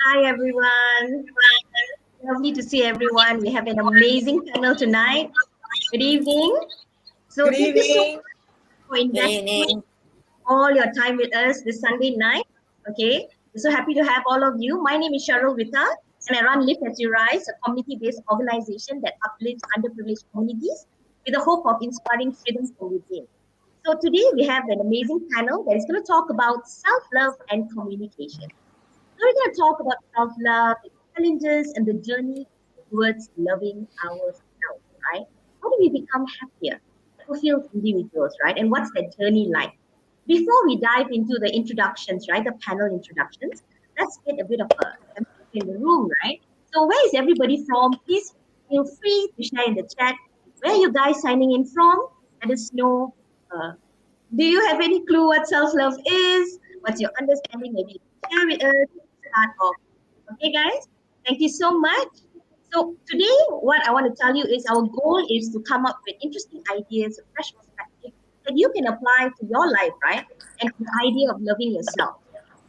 Hi, everyone. Lovely to see everyone. We have an amazing panel tonight. Good evening. So Good thank you so evening. much for investing all your time with us this Sunday night. Okay. We're so happy to have all of you. My name is Cheryl Vita, and I run Lift As You Rise, a community-based organization that uplifts underprivileged communities with the hope of inspiring freedom from within. So today we have an amazing panel that is going to talk about self-love and communication. So we're going to talk about self-love, the challenges, and the journey towards loving ourselves, right? How do we become happier, fulfilled individuals, right? And what's that journey like? Before we dive into the introductions, right, the panel introductions, let's get a bit of a temperature in the room, right? So where is everybody from? Please feel free to share in the chat. Where are you guys signing in from? Let us know. Uh, do you have any clue what self-love is? What's your understanding? Maybe share with us. Start off. Okay, guys? Thank you so much. So today, what I want to tell you is our goal is to come up with interesting ideas, a fresh perspective that you can apply to your life, right? And the idea of loving yourself.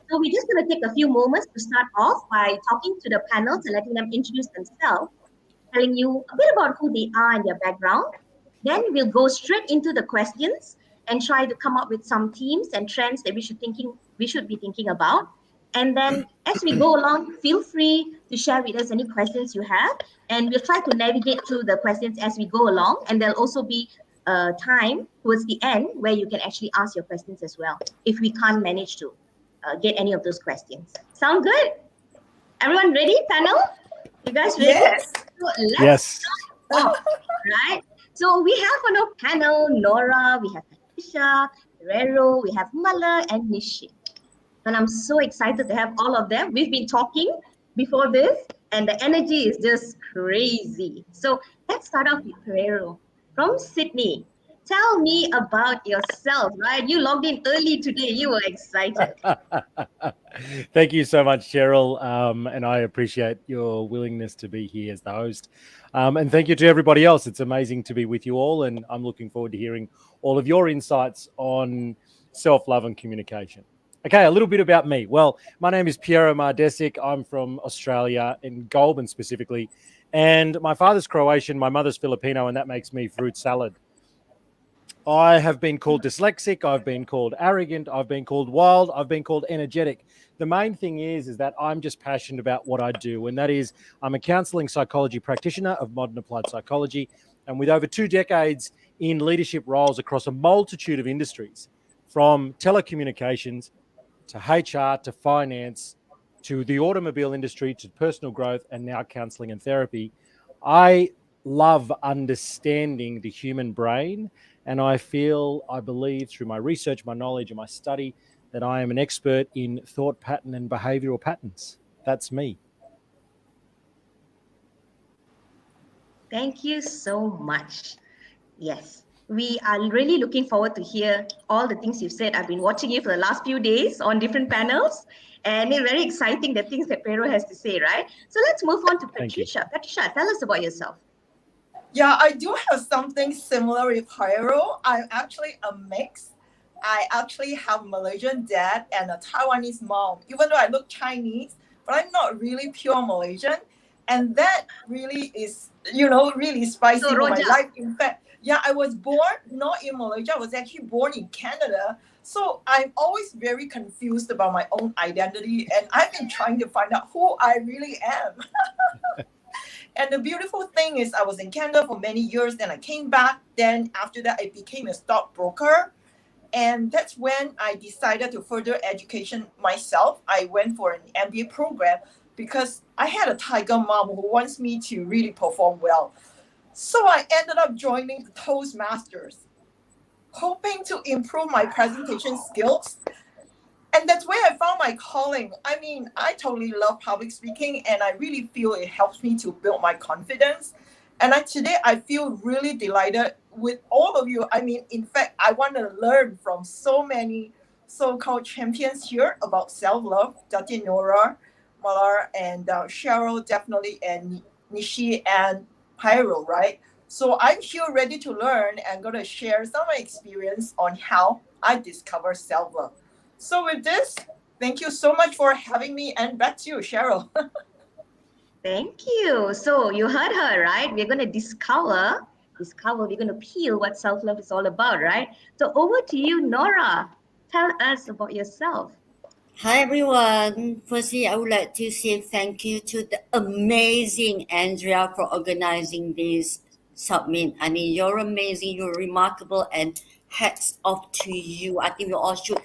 So we're just going to take a few moments to start off by talking to the panels and letting them introduce themselves, telling you a bit about who they are and their background. Then we'll go straight into the questions and try to come up with some themes and trends that we should be thinking about. And then as we go along, feel free to share with us any questions you have, and we'll try to navigate through the questions as we go along. And there'll also be time towards the end where you can actually ask your questions as well if we can't manage to get any of those questions. Sound good? Everyone ready, panel? You guys ready? Yes. So let's Yes. start off, right? So we have on our panel Nora, we have Patricia, Guerrero, we have Mala, and Nishi. And I'm so excited to have all of them. We've been talking before this, and the energy is just crazy. So let's start off with Guerrero from Sydney. Tell me about yourself, right? You logged in early today. You were excited. Thank you so much, Cheryl. And I appreciate your willingness to be here as the host. And thank you to everybody else. It's amazing to be with you all. And I'm looking forward to hearing all of your insights on self-love and communication. Okay, a little bit about me. Well, my name is Piero Mardesic. I'm from Australia, in Goulburn specifically. And my father's Croatian, my mother's Filipino, and that makes me fruit salad. I have been called dyslexic. I've been called arrogant. I've been called wild. I've been called energetic. The main thing is that I'm just passionate about what I do. And that is I'm a counseling psychology practitioner of modern applied psychology. And with over 2 decades in leadership roles across a multitude of industries, from telecommunications to HR to finance to the automobile industry to personal growth and now counseling and therapy, I love understanding the human brain. And I believe through my research, my knowledge, and my study that I am an expert in thought pattern and behavioral patterns. That's me. Thank you so much. Yes, we are really looking forward to hear all the things you've said. I've been watching you for the last few days on different panels, and it's very exciting the things that Pedro has to say, right? So let's move on to Patricia. Patricia, tell us about yourself. Yeah, I do have something similar with Pyro. I'm actually a mix. I actually have a Malaysian dad and a Taiwanese mom, even though I look Chinese, but I'm not really pure Malaysian. And that really is, really spicy So, for my Roja. life. In fact, yeah, I was born not in Malaysia. I was actually born in Canada. So I'm always very confused about my own identity. And I've been trying to find out who I really am. And the beautiful thing is I was in Canada for many years, then I came back. Then after that, I became a stockbroker. And that's when I decided to further education myself. I went for an MBA program because I had a tiger mom who wants me to really perform well. So I ended up joining the Toastmasters, hoping to improve my presentation skills. And that's where I found my calling. I mean, I totally love public speaking, and I really feel it helps me to build my confidence. And today I feel really delighted with all of you. I mean, in fact, I want to learn from so many so-called champions here about self-love. Dr. Nora, Malar, and Cheryl definitely, and Nishi and Pyro, right? So I'm here ready to learn and going to share some of my experience on how I discover self-love. So with this, Thank you so much for having me, and back to you, Cheryl. Thank you. So you heard her, right? We're going to discover, we're going to peel what self-love is all about, right? So over to you, Nora. Tell us about yourself. Hi everyone. Firstly, I would like to say thank you to the amazing Andrea for organizing this summit. I mean, you're amazing, you're remarkable, and hats off to you. I think we all should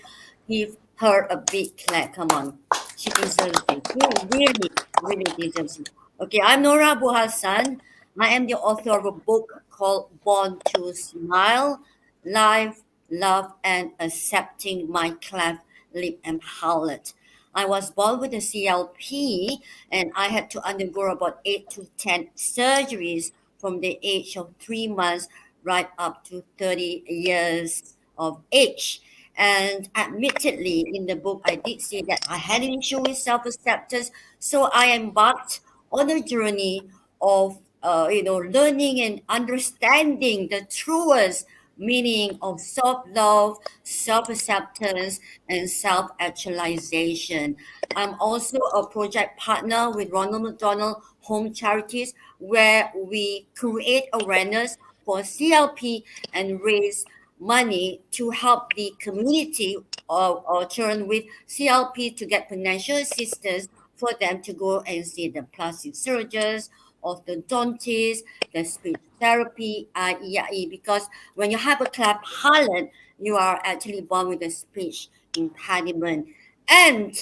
give her a big clap. Come on, she deserves it. She really, really deserves it. Okay, I'm Nora Abu Hassan. I am the author of a book called Born to Smile, Life, Love, and Accepting My Cleft Lip and Palate. I was born with a CLP and I had to undergo about 8 to 10 surgeries from the age of 3 months right up to 30 years of age. And admittedly, in the book, I did say that I had an issue with self acceptance. So I embarked on a journey of learning and understanding the truest meaning of self-love, self-acceptance, and self-actualization. I'm also a project partner with Ronald McDonald Home Charities, where we create awareness for CLP and raise money to help the community or children with CLP to get financial assistance for them to go and see the plastic surgeons, orthodontists, the speech therapy, IE, because when you have a cleft palate, you are actually born with a speech impediment. And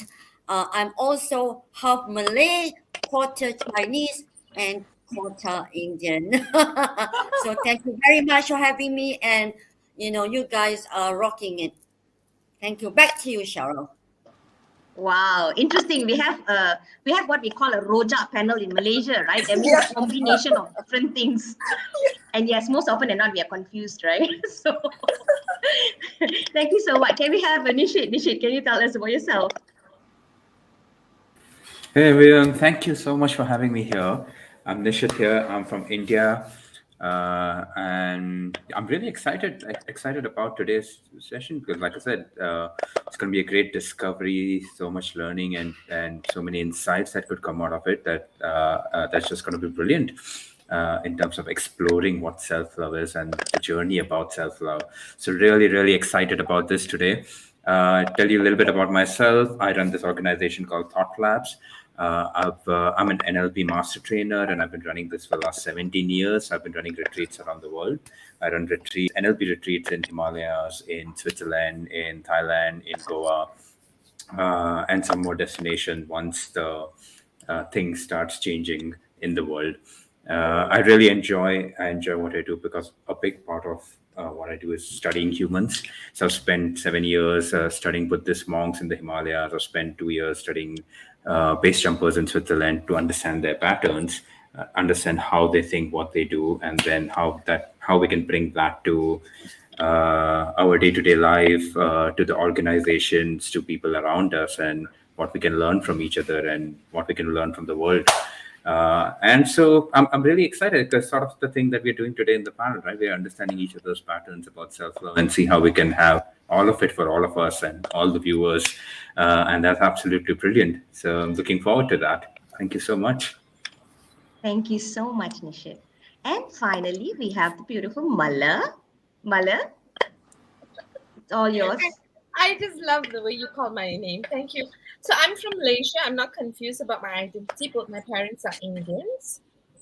I'm also half Malay, quarter Chinese, and quarter Indian. So thank you very much for having me. And, you guys are rocking it. Thank you. Back to you, Cheryl. Wow, interesting. We have what we call a rojak panel in Malaysia, right? That means a Yeah. combination of different things. And yes, most often than not, we are confused, right? So thank you so much. Can we have Nishit? Nishit, can you tell us about yourself? Hey everyone, thank you so much for having me here. I'm Nishit here. I'm from India, and I'm really excited about today's session because, like I said, it's going to be a great discovery. So much learning and so many insights that could come out of it. That's just going to be brilliant. In terms of exploring what self-love is and the journey about self-love. So really excited about this today. Tell you a little bit about myself. I run this organization called Thought Labs. I'm an NLP master trainer, and I've been running this for the last 17 years. I've been running retreats around the world. I run NLP retreats in Himalayas, in Switzerland, in Thailand, in Goa, and some more destination once the things starts changing in the world. I enjoy what I do because a big part of what I do is studying humans. So I've spent 7 years studying Buddhist monks in the Himalayas. I've spent 2 years studying base jumpers in Switzerland to understand their patterns, understand how they think, what they do, and then how we can bring that to our day-to-day life, to the organizations, to people around us, and what we can learn from each other and what we can learn from the world. And so I'm really excited because sort of the thing that we're doing today in the panel, right? We're understanding each other's patterns about self-love and see how we can have all of it for all of us and all the viewers. And that's absolutely brilliant. So I'm looking forward to that. Thank you so much. Thank you so much, Nishit. And finally, we have the beautiful Mala. Mala, it's all yours. I just love the way you call my name. Thank you. So I'm from Malaysia. I'm not confused about my identity, but my parents are Indians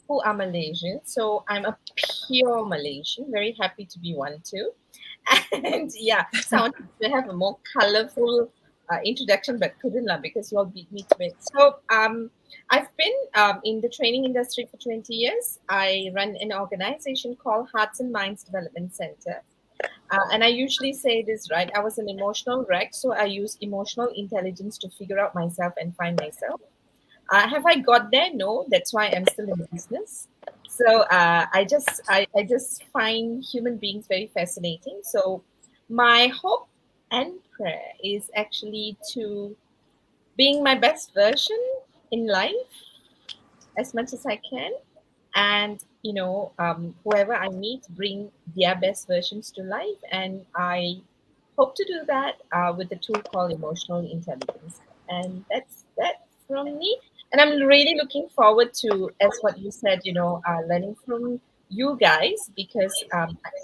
who are Malaysian. So I'm a pure Malaysian. Very happy to be one too. And yeah, so I wanted to have a more colorful introduction, but couldn't because you all beat me to it. So I've been in the training industry for 20 years. I run an organization called Hearts and Minds Development Center. And I usually say this, right? I was an emotional wreck, so I use emotional intelligence to figure out myself and find myself. Have I got there? No, that's why I'm still in business. So I just find human beings very fascinating. So my hope and prayer is actually to being my best version in life as much as I can, and whoever I meet bring their best versions to life, and I hope to do that with a tool called emotional intelligence. And that's that from me. And I'm really looking forward to, as what you said, learning from you guys, because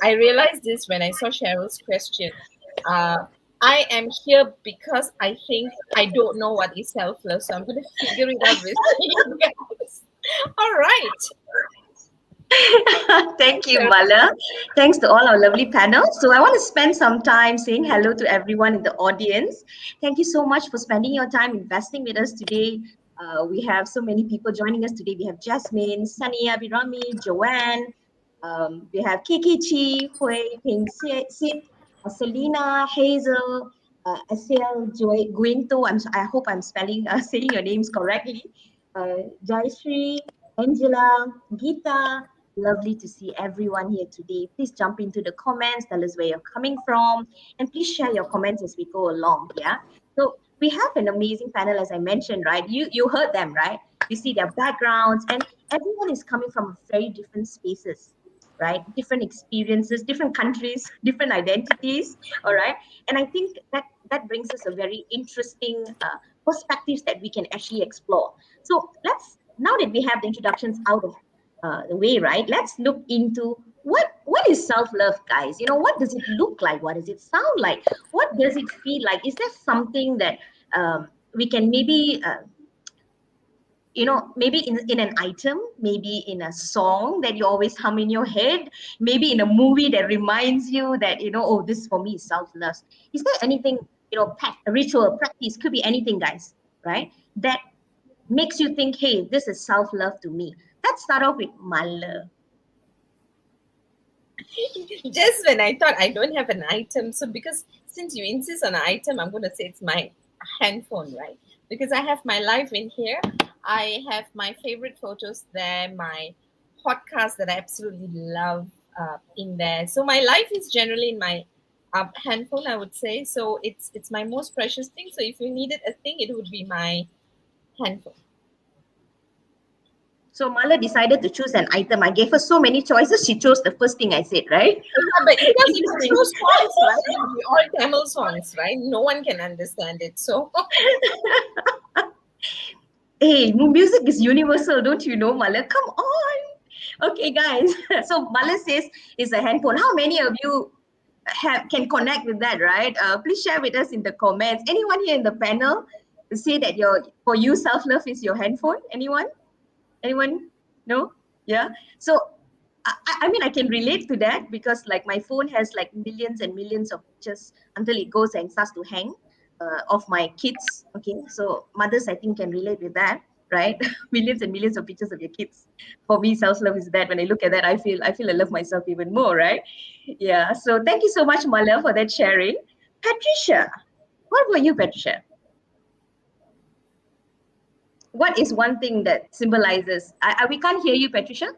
I realized this when I saw Cheryl's question. Uh, I am here because I think I don't know what is self-love, so I'm going to figure it out with you guys. All right. Thank you, Mala. Thanks to all our lovely panel. So I want to spend some time saying hello to everyone in the audience. Thank you so much for spending your time investing with us today. We have so many people joining us today. We have Jasmine, Sunny, Abirami, Joanne. We have Kiki Chi, Hui, Ping Sid, Selena, Hazel, Asiel, Joy, Guinto. I hope I'm saying your names correctly. Jaishree, Angela, Geeta. Lovely to see everyone here today. Please jump into the comments, tell us where you're coming from, and please share your comments as we go along. Yeah. So we have an amazing panel, as I mentioned, right? You heard them, right? You see their backgrounds, and everyone is coming from very different spaces, right? Different experiences, different countries, different identities. All right. And I think that brings us a very interesting perspectives that we can actually explore. So now that we have the introductions out of the way, right? Let's look into what is self-love, guys. What does it look like? What does it sound like? What does it feel like? Is there something that we can maybe maybe in an item, maybe in a song that you always hum in your head, maybe in a movie that reminds you that oh, this for me is self-love. Is there anything, a ritual, practice, could be anything, guys, right, that makes you think, hey, this is self-love to me? Let's start off with Mala. Just when I thought I don't have an item, so because since you insist on an item, I'm going to say it's my handphone, right? Because I have my life in here. I have my favorite photos there, my podcast that I absolutely love in there. So my life is generally in my handphone, I would say. So it's my most precious thing. So if you needed a thing, it would be my handphone. So Mala decided to choose an item. I gave her so many choices. She chose the first thing I said, right? Yeah, but because it's no songs, right? It's all Tamil songs, right? No one can understand it. So hey, music is universal, don't you know, Mala? Come on. Okay, guys. So Mala says it's a handphone. How many of you can connect with that, right? Please share with us in the comments. Anyone here in the panel say that for you self-love is your handphone? Anyone? No? Yeah. So I mean, I can relate to that because like my phone has like millions and millions of pictures until it goes and starts to hang of my kids. Okay. So mothers, I think, can relate with that, right? Millions and millions of pictures of your kids. For me, self-love is that when I look at that, I feel I love myself even more, right? Yeah. So thank you so much, Mala, for that sharing. Patricia, what about you, Patricia? What is one thing that symbolizes? We can't hear you, Patricia.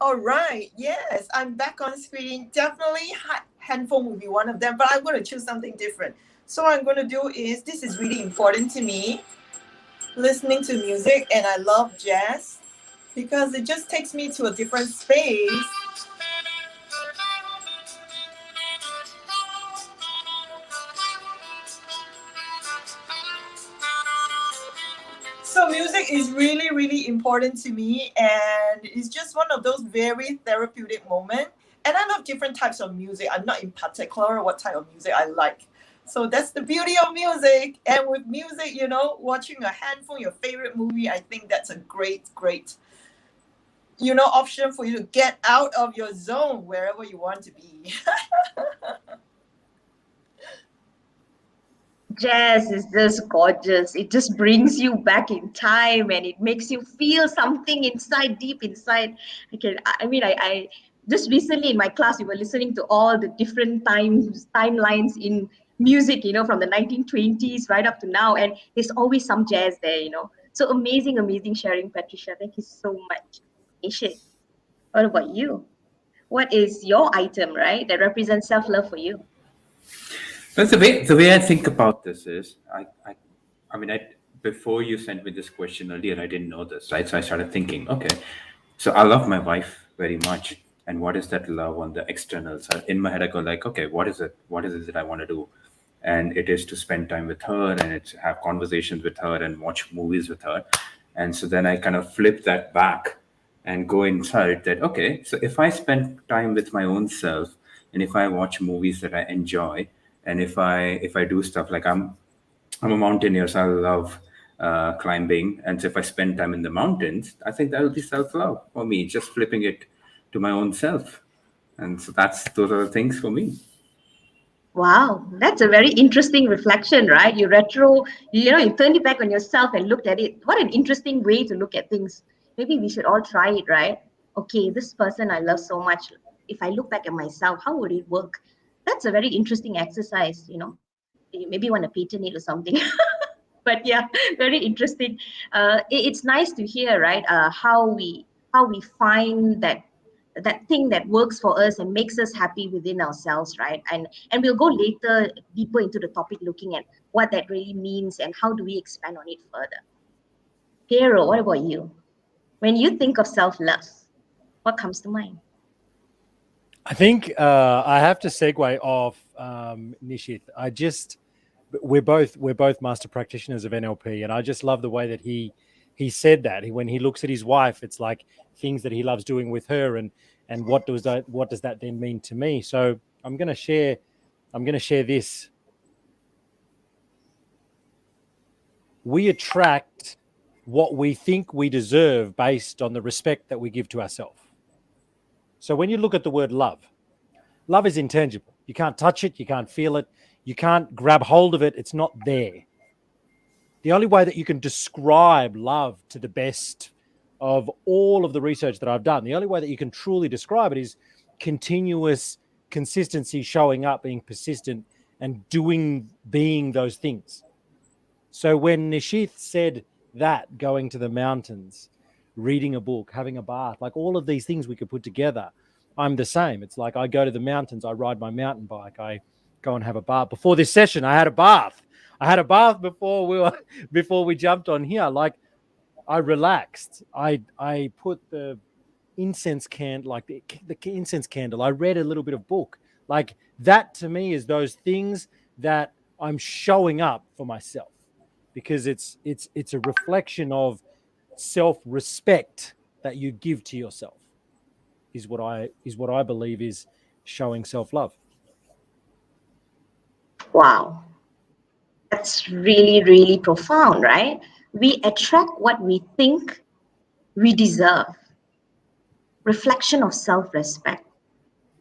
All right. Yes, I'm back on screen. Definitely handphone would be one of them, but I'm going to choose something different. So what I'm going to do is, this is really important to me, listening to music, and I love jazz because it just takes me to a different space. So music is really, really important to me, and it's just one of those very therapeutic moments. And I love different types of music. I'm not in particular what type of music I like. So that's the beauty of music. And with music, watching a handful, your favorite movie, I think that's a great, great, option for you to get out of your zone wherever you want to be. Jazz is just gorgeous. It just brings you back in time and it makes you feel something inside, deep inside. I just recently in my class, we were listening to all the different timelines in music, from the 1920s right up to now. And there's always some jazz there, So amazing, amazing sharing, Patricia. Thank you so much. Ishe, what about you? What is your item, right, that represents self-love for you? But the way I think about this is, before you sent me this question earlier, I didn't know this, right? So I started thinking, okay, so I love my wife very much, and what is that love on the external side. In my head, I go like, okay, what is it? What is it that I want to do? And it is to spend time with her, and it's have conversations with her and watch movies with her. And so then I kind of flip that back and go inside that, okay, so if I spend time with my own self, and if I watch movies that I enjoy, and if I do stuff like I'm a mountaineer, so I love climbing. And so if I spend time in the mountains, I think that will be self-love for me, just flipping it to my own self. And so those are the things for me. Wow, that's a very interesting reflection, right? You turned it back on yourself and looked at it. What an interesting way to look at things. Maybe we should all try it, right? Okay, this person I love so much. If I look back at myself, how would it work? That's a very interesting exercise, You maybe want to patent it or something. But yeah, very interesting. It's nice to hear, right? How we find that thing that works for us and makes us happy within ourselves, right? And we'll go later deeper into the topic, looking at what that really means and how do we expand on it further. Piero, what about you? When you think of self-love, what comes to mind? I think I have to segue off Nishith. We're both master practitioners of NLP, and I just love the way that he said that. When he looks at his wife, it's like things that he loves doing with her, and what does that then mean to me? So I'm going to share this. We attract what we think we deserve based on the respect that we give to ourselves. So when you look at the word love is intangible. You can't touch it. You can't feel it. You can't grab hold of it. It's not there. The only way that you can describe love to the best of all of the research that I've done, the only way that you can truly describe it is continuous consistency, showing up, being persistent, and being those things. So when Nishith said that, going to the mountains, reading a book, having a bath, like all of these things we could put together, I'm the same. It's like I go to the mountains, I ride my mountain bike, I go and have a bath. Before this session, I had a bath. before we jumped on here. Like, I relaxed. I put the incense candle, like the incense candle. I read a little bit of book. Like, that to me is those things that I'm showing up for myself, because it's a reflection of self-respect that you give to yourself. Is what I believe is showing self-love. Wow, that's really, really profound, right? We attract what we think we deserve. Reflection of self-respect.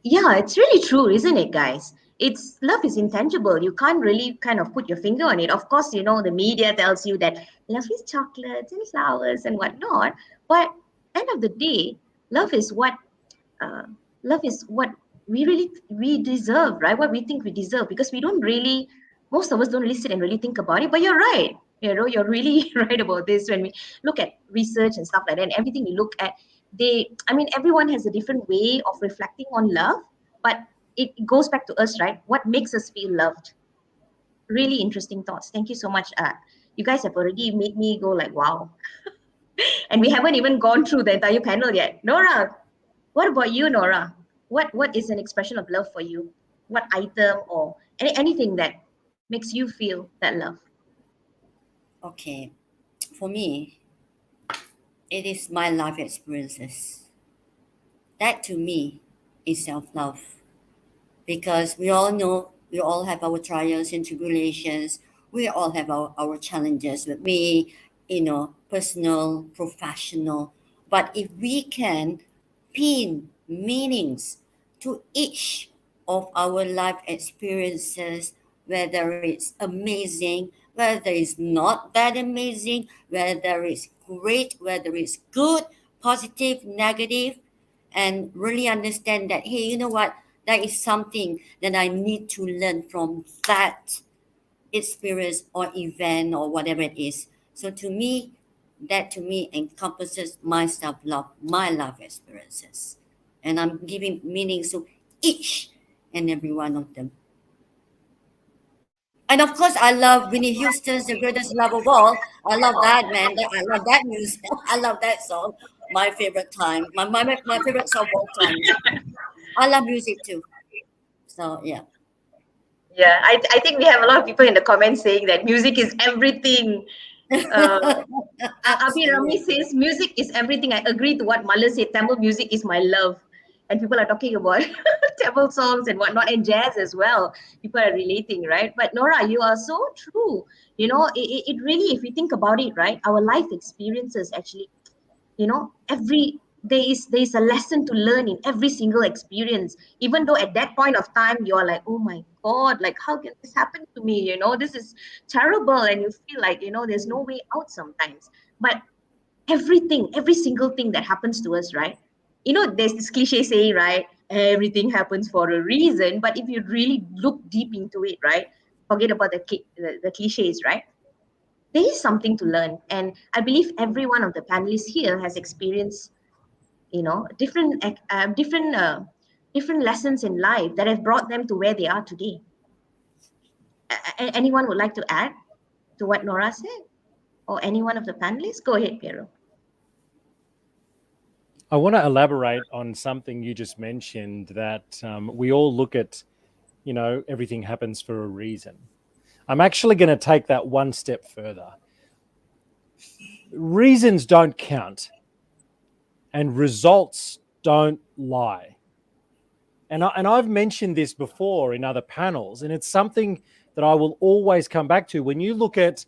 Yeah, it's really true, isn't it, guys? Love is intangible. You can't really kind of put your finger on it. Of course, the media tells you that love is chocolates and flowers and whatnot. But end of the day, love is what uh, we deserve, right? What we think we deserve, because most of us don't really sit and really think about it. But you're right. You're really right about this. When we look at research and stuff like that, and everything we look at, everyone has a different way of reflecting on love, but it goes back to us, right? What makes us feel loved? Really interesting thoughts. Thank you so much. You guys have already made me go like, wow. And we haven't even gone through the entire panel yet. Nora, what about you, Nora? What is an expression of love for you? What item or anything that makes you feel that love? Okay, for me, it is my life experiences. That to me is self-love, because we all know we all have our trials and tribulations. We all have our challenges with me, personal, professional. But if we can pin meanings to each of our life experiences, whether it's amazing, whether it's not that amazing, whether it's great, whether it's good, positive, negative, and really understand that, hey, you know what? That is something that I need to learn from that experience or event or whatever it is. So that to me encompasses my self-love, my life experiences. And I'm giving meaning to each and every one of them. And of course, I love Whitney Houston's The Greatest Love of All. I love that, man. I love that music. I love that song. my favorite time. My favorite song of all time. I love music too. So yeah. Yeah, I think we have a lot of people in the comments saying that music is everything. Abi Rami Absolutely. says music is everything. I agree to what Mala said. Tamil music is my love. And people are talking about Tamil songs and whatnot, and jazz as well. People are relating, right? But Nora, you are so true. You know, it really, if you think about it, right, our life experiences actually, you know, every there is a lesson to learn in every single experience, even though at that point of time you're like, oh my god, like how can this happen to me, you know, this is terrible, and you feel like, you know, there's no way out sometimes. But every single thing that happens to us, right, you know, there's this cliche saying, right, everything happens for a reason. But if you really look deep into it, right, forget about the cliches, right, there is something to learn. And I believe every one of the panelists here has experienced, you know, different lessons in life that have brought them to where they are today. Anyone would like to add to what Nora said, or any one of the panelists? Go ahead, Piero. I want to elaborate on something you just mentioned, that we all look at, you know, everything happens for a reason. I'm actually going to take that one step further. Reasons don't count, and results don't lie. And I've mentioned this before in other panels, and it's something that I will always come back to. When you look at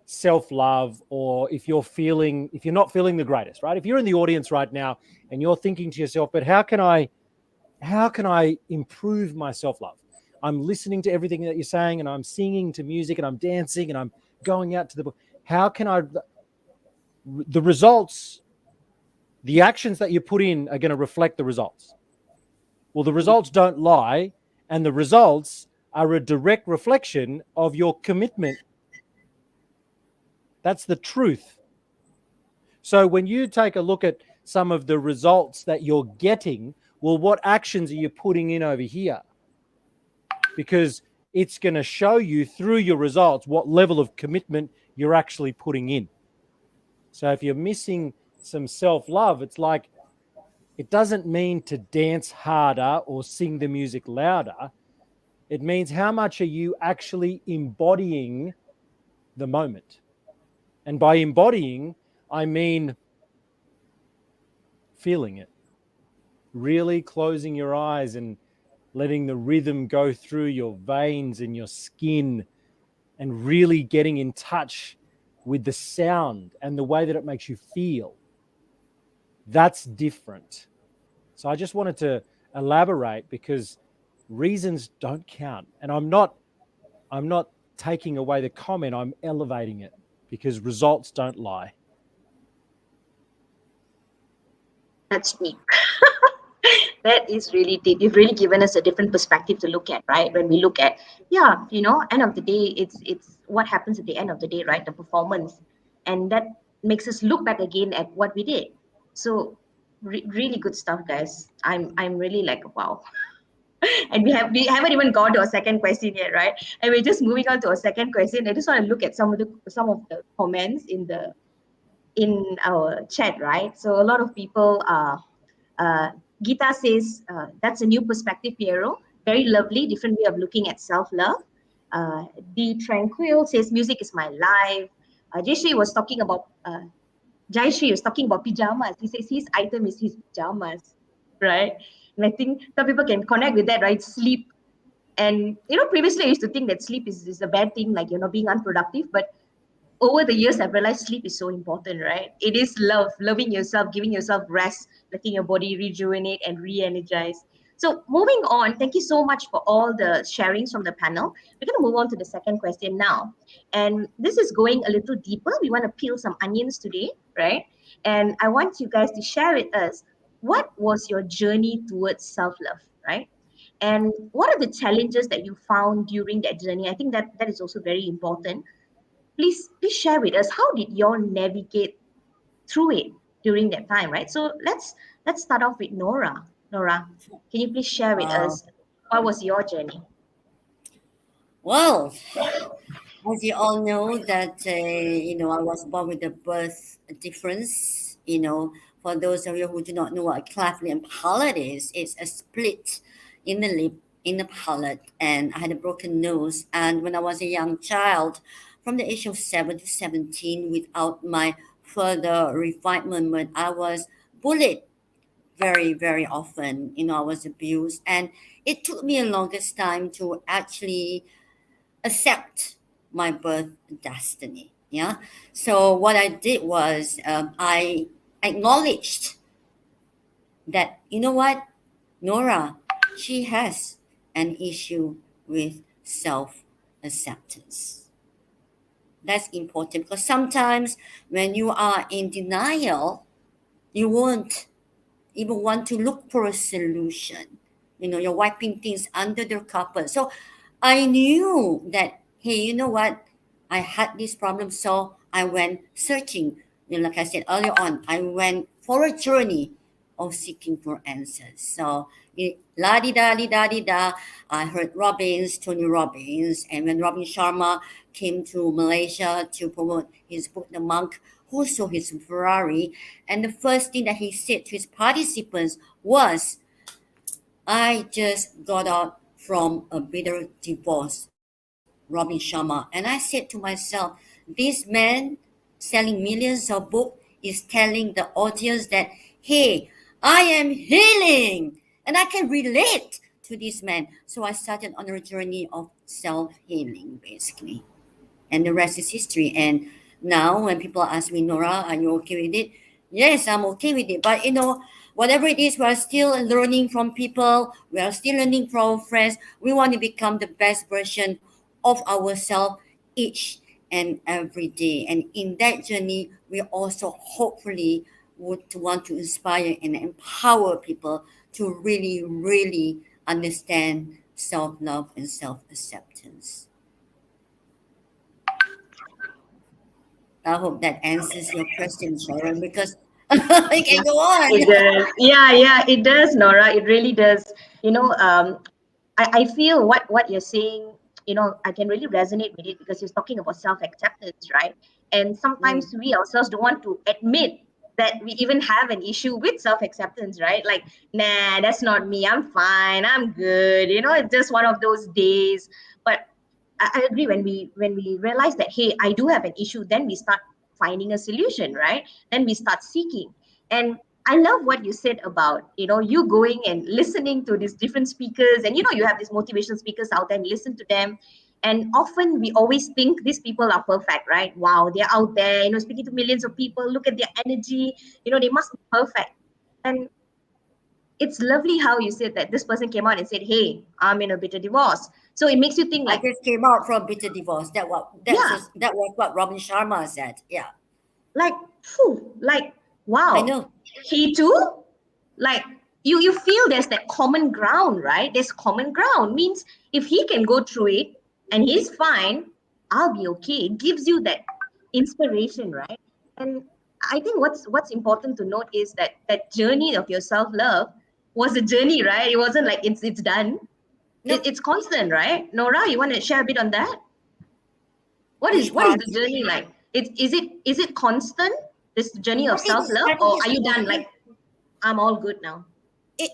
self-love, or if you're not feeling the greatest, right? If you're in the audience right now and you're thinking to yourself, but how can I improve my self-love? I'm listening to everything that you're saying, and I'm singing to music, and I'm dancing, and I'm going out to the book. How can the results, the actions that you put in are going to reflect the results. Well, the results don't lie, and the results are a direct reflection of your commitment. That's the truth. So when you take a look at some of the results that you're getting, well, what actions are you putting in over here? Because it's going to show you through your results what level of commitment you're actually putting in. So if you're missing some self-love, it's like, it doesn't mean to dance harder or sing the music louder. It means how much are you actually embodying the moment? And by embodying, I mean feeling it. Really closing your eyes and letting the rhythm go through your veins and your skin, and really getting in touch with the sound and the way that it makes you feel. That's different. So I just wanted to elaborate, because reasons don't count. And I'm not taking away the comment, I'm elevating it, because results don't lie. That's deep. That is really deep. You've really given us a different perspective to look at, right? When we look at, yeah, you know, end of the day, it's what happens at the end of the day, right? The performance, and that makes us look back again at what we did. So really good stuff, guys. I'm really like, wow. And we haven't even gone to our second question yet, right? And we're just moving on to our second question. I just want to look at some of the comments in our chat, right? So a lot of people are. Gita says, that's a new perspective, Piero. Very lovely, different way of looking at self-love. The Tranquil says, music is my life. Jayshree was talking about pajamas. He says his item is his pajamas, right? And I think some people can connect with that, right? Sleep. And, you know, previously I used to think that sleep is a bad thing, like, you know, being unproductive. But over the years, I've realized sleep is so important, right? It is loving yourself, giving yourself rest, letting your body rejuvenate and re-energize. So moving on, thank you so much for all the sharings from the panel. We're going to move on to the second question now. And this is going a little deeper. We want to peel some onions today, right? And I want you guys to share with us, what was your journey towards self-love, right? And what are the challenges that you found during that journey? I think that is also very important. Please share with us, how did you all navigate through it during that time, right? So let's start off with Nora. Nora, can you please share with us, what was your journey? Well, as you all know that, I was born with a birth difference. You know, for those of you who do not know what a cleft lip and palate is, it's a split in the lip, in the palate, and I had a broken nose. And when I was a young child, from the age of 7 to 17, without my further refinement, I was bullied very, very often. You know, I was abused, and it took me a longest time to actually accept my birth destiny. Yeah. So what I did was I acknowledged that, you know what, Nora, she has an issue with self acceptance. That's important because sometimes when you are in denial, you won't even want to look for a solution. You know, you're wiping things under the carpet. So I knew that, hey, you know what? I had this problem, so I went searching. You know, like I said earlier on, I went for a journey of seeking for answers. So, la di da di da di da. I heard Tony Robbins, and when Robin Sharma came to Malaysia to promote his book, The Monk Who Sold His Ferrari, and the first thing that he said to his participants was, I just got out from a bitter divorce, Robin Sharma. And I said to myself, this man selling millions of books is telling the audience that, hey, I am healing. And I can relate to this man. So I started on a journey of self-healing, basically. And the rest is history. And now when people ask me, Nora, are you okay with it? Yes, I'm okay with it. But you know, whatever it is, we are still learning from people. We are still learning from our friends. We want to become the best version of ourselves each and every day. And in that journey, we also hopefully would want to inspire and empower people to really, really understand self-love and self-acceptance. I hope that answers your question, Sharon, because I can go on. It does. Yeah, it does, Nora. It really does. You know, I feel what you're saying, you know, I can really resonate with it because you're talking about self-acceptance, right? And sometimes we ourselves don't want to admit that we even have an issue with self-acceptance, right? Like, nah, that's not me. I'm fine. I'm good. You know, it's just one of those days. But I agree, when we realize that, hey, I do have an issue, then we start finding a solution, right? Then we start seeking. And I love what you said about, you know, you going and listening to these different speakers, and you know, you have these motivational speakers out there and listen to them. And often we always think these people are perfect, right? Wow, they're out there, you know, speaking to millions of people. Look at their energy, you know, they must be perfect. And it's lovely how you said that this person came out and said, hey, I'm in a bitter divorce. So it makes you think I like, just came out from bitter divorce. That was what Robin Sharma said. Yeah, like, phew, like, I wow, know. he too? Like, you feel there's that common ground, right? There's common ground means if he can go through it and he's fine, I'll be okay. It gives you that inspiration, right? And I think what's important to note is that that journey of your self-love was a journey, right? It wasn't like it's done. No, It's constant, right? Nora, you want to share a bit on that? What is which the part? journey like? Is it constant, this journey of self-love, I think or it's are you done like, I'm all good now? it,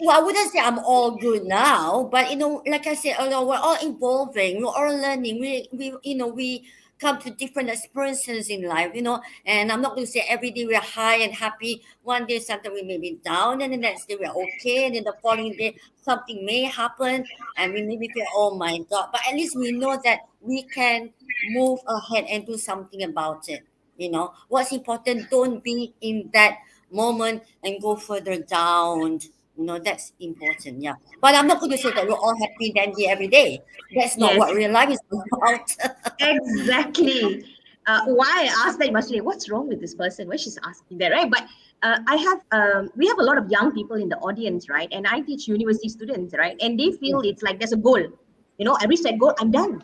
well, I wouldn't say I'm all good now, but you know, like I said earlier, we're all evolving, we're all learning. We come to different experiences in life, you know. And I'm not going to say every day we're high and happy. One day something we may be down, and the next day we're okay, and then the following day something may happen, and we maybe feel, oh my god. But at least we know that we can move ahead and do something about it. You know, what's important? Don't be in that moment and go further down. You know, that's important. Yeah. But I'm not going to say that we're all happy dandy every day. That's not Yes, what real life is about. exactly. Why I asked that, you must say, what's wrong with this person? Why she's asking that, right? But we have a lot of young people in the audience, right? And I teach university students, right? And they feel it's like there's a goal. You know, every set goal, I'm done.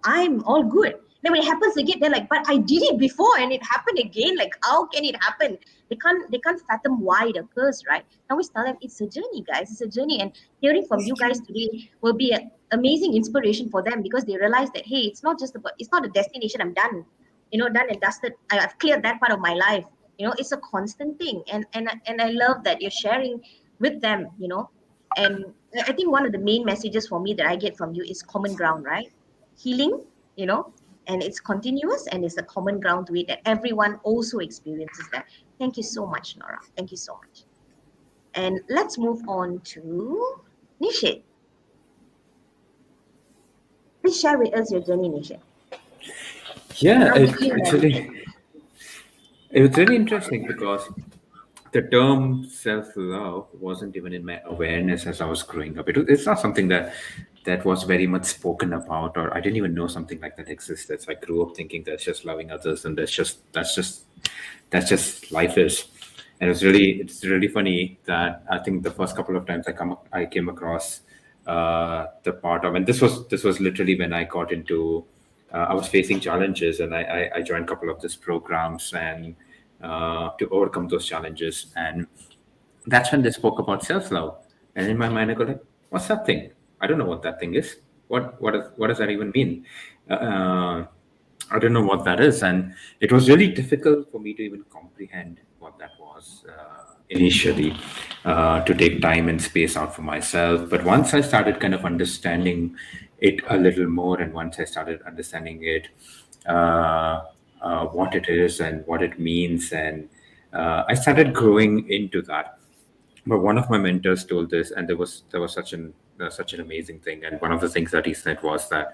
I'm all good. Then when it happens again, they're like, but I did it before and it happened again. Like, how can it happen? They can't fathom why it occurs, right? Now we tell them it's a journey, guys. It's a journey. And hearing from you guys today will be an amazing inspiration for them because they realize that, hey, it's not a destination. I'm done. You know, done and dusted. I've cleared that part of my life. It's a constant thing, and I love that you're sharing with them. And I think one of the main messages for me that I get from you is common ground, right? Healing, and it's continuous, and it's a common ground to it that everyone also experiences that. Thank you so much, Nora. Thank you so much. And let's move on to Nishit. Please share with us your journey, Nishit. Yeah, How did you it was really interesting because the term self-love wasn't even in my awareness as I was growing up. It's not something that was very much spoken about, or I didn't even know something like that existed. So I grew up thinking that's just loving others, and that's just life is. And it's really funny that I think the first couple of times I came across the part of, and this was literally when I got into I was facing challenges, and I joined a couple of these programs and to overcome those challenges. And that's when they spoke about self-love. And in my mind, I go like, what's that thing? I don't know what that thing is. What does that even mean? I don't know what that is. And it was really difficult for me to even comprehend what that was initially, to take time and space out for myself. But once I started kind of understanding it a little more, and once I started understanding it, what it is and what it means, and I started growing into that. But one of my mentors told this, and there was such an amazing thing. And one of the things that he said was that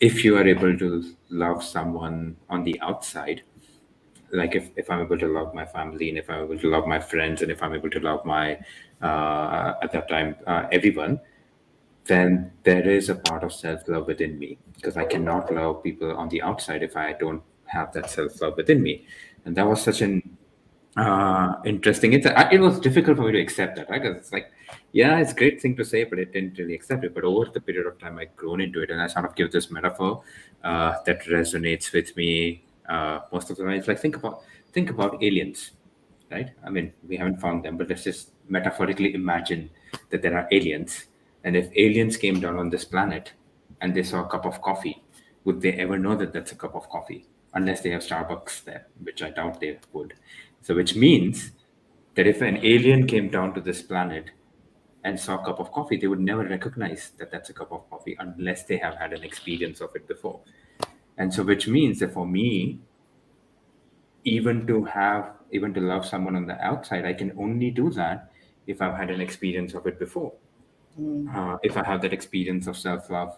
if you are able to love someone on the outside, like if I'm able to love my family, and if I'm able to love my friends, and if I'm able to love my at that time everyone, then there is a part of self-love within me, because I cannot love people on the outside if I don't have that self-love within me. And that was such an interesting. It was difficult for me to accept that, right? Because it's like, yeah, it's a great thing to say, but it didn't really accept it. But over the period of time, I've grown into it, and I sort of give this metaphor that resonates with me most of the time. It's like, think about aliens, right? I mean, we haven't found them, but let's just metaphorically imagine that there are aliens, and if aliens came down on this planet and they saw a cup of coffee, would they ever know that that's a cup of coffee? Unless they have Starbucks there, which I doubt they would. So, which means that if an alien came down to this planet and saw a cup of coffee, they would never recognize that that's a cup of coffee unless they have had an experience of it before. And so, which means that for me, even to love someone on the outside, I can only do that if I've had an experience of it before. If I have that experience of self-love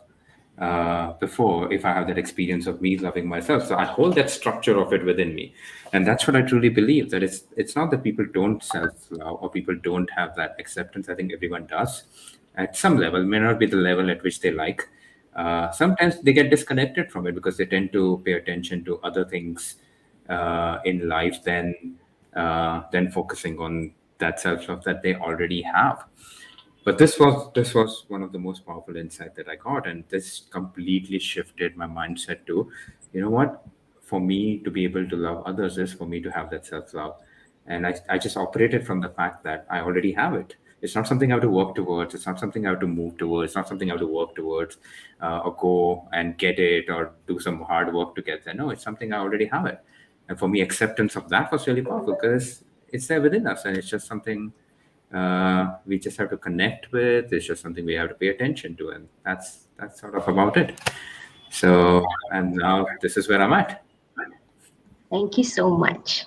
before, if I have that experience of me loving myself. So I hold that structure of it within me. And that's what I truly believe, that it's not that people don't self-love or people don't have that acceptance. I think everyone does at some level. It may not be the level at which they like. Sometimes they get disconnected from it because they tend to pay attention to other things in life than focusing on that self-love that they already have. But this was one of the most powerful insight that I got, and this completely shifted my mindset to, you know what, for me to be able to love others is for me to have that self-love. And I just operated from the fact that I already have it. It's not something I have to work towards. It's not something I have to move towards. It's not something I have to work towards, or go and get it or do some hard work to get there. No, it's something I already have it. And for me, acceptance of that was really powerful because it's there within us, and it's just something we just have to connect with. It's just something we have to pay attention to, and that's sort of about it. So, and now this is where I'm at. Thank you so much.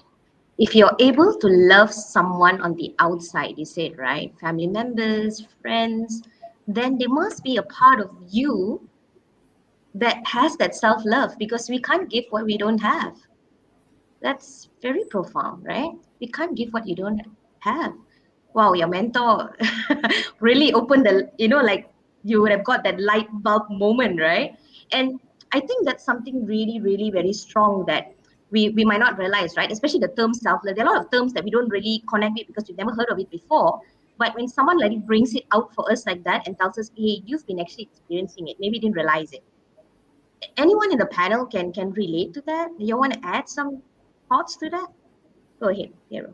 If you're able to love someone on the outside, you said, right? Family members, friends, then there must be a part of you that has that self-love, because we can't give what we don't have. That's very profound, right? We can't give what you don't have. Wow, your mentor really opened like you would have got that light bulb moment, right? And I think that's something really, really very strong that we might not realize, right? Especially the term self-love. There are a lot of terms that we don't really connect with because we've never heard of it before. But when someone like it brings it out for us like that and tells us, hey, you've been actually experiencing it, maybe you didn't realize it. Anyone in the panel can relate to that? You want to add some thoughts to that? Go ahead, Hero.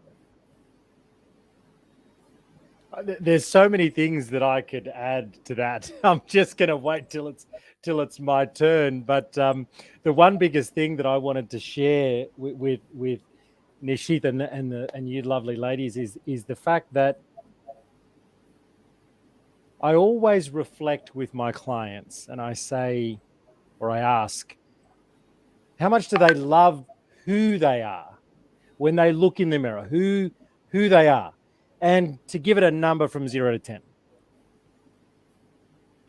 There's so many things that I could add to that. I'm just going to wait till it's my turn. But the one biggest thing that I wanted to share with Nishit and you lovely ladies is the fact that I always reflect with my clients and I say, or I ask, how much do they love who they are when they look in the mirror, who they are? And to give it a number from 0 to 10.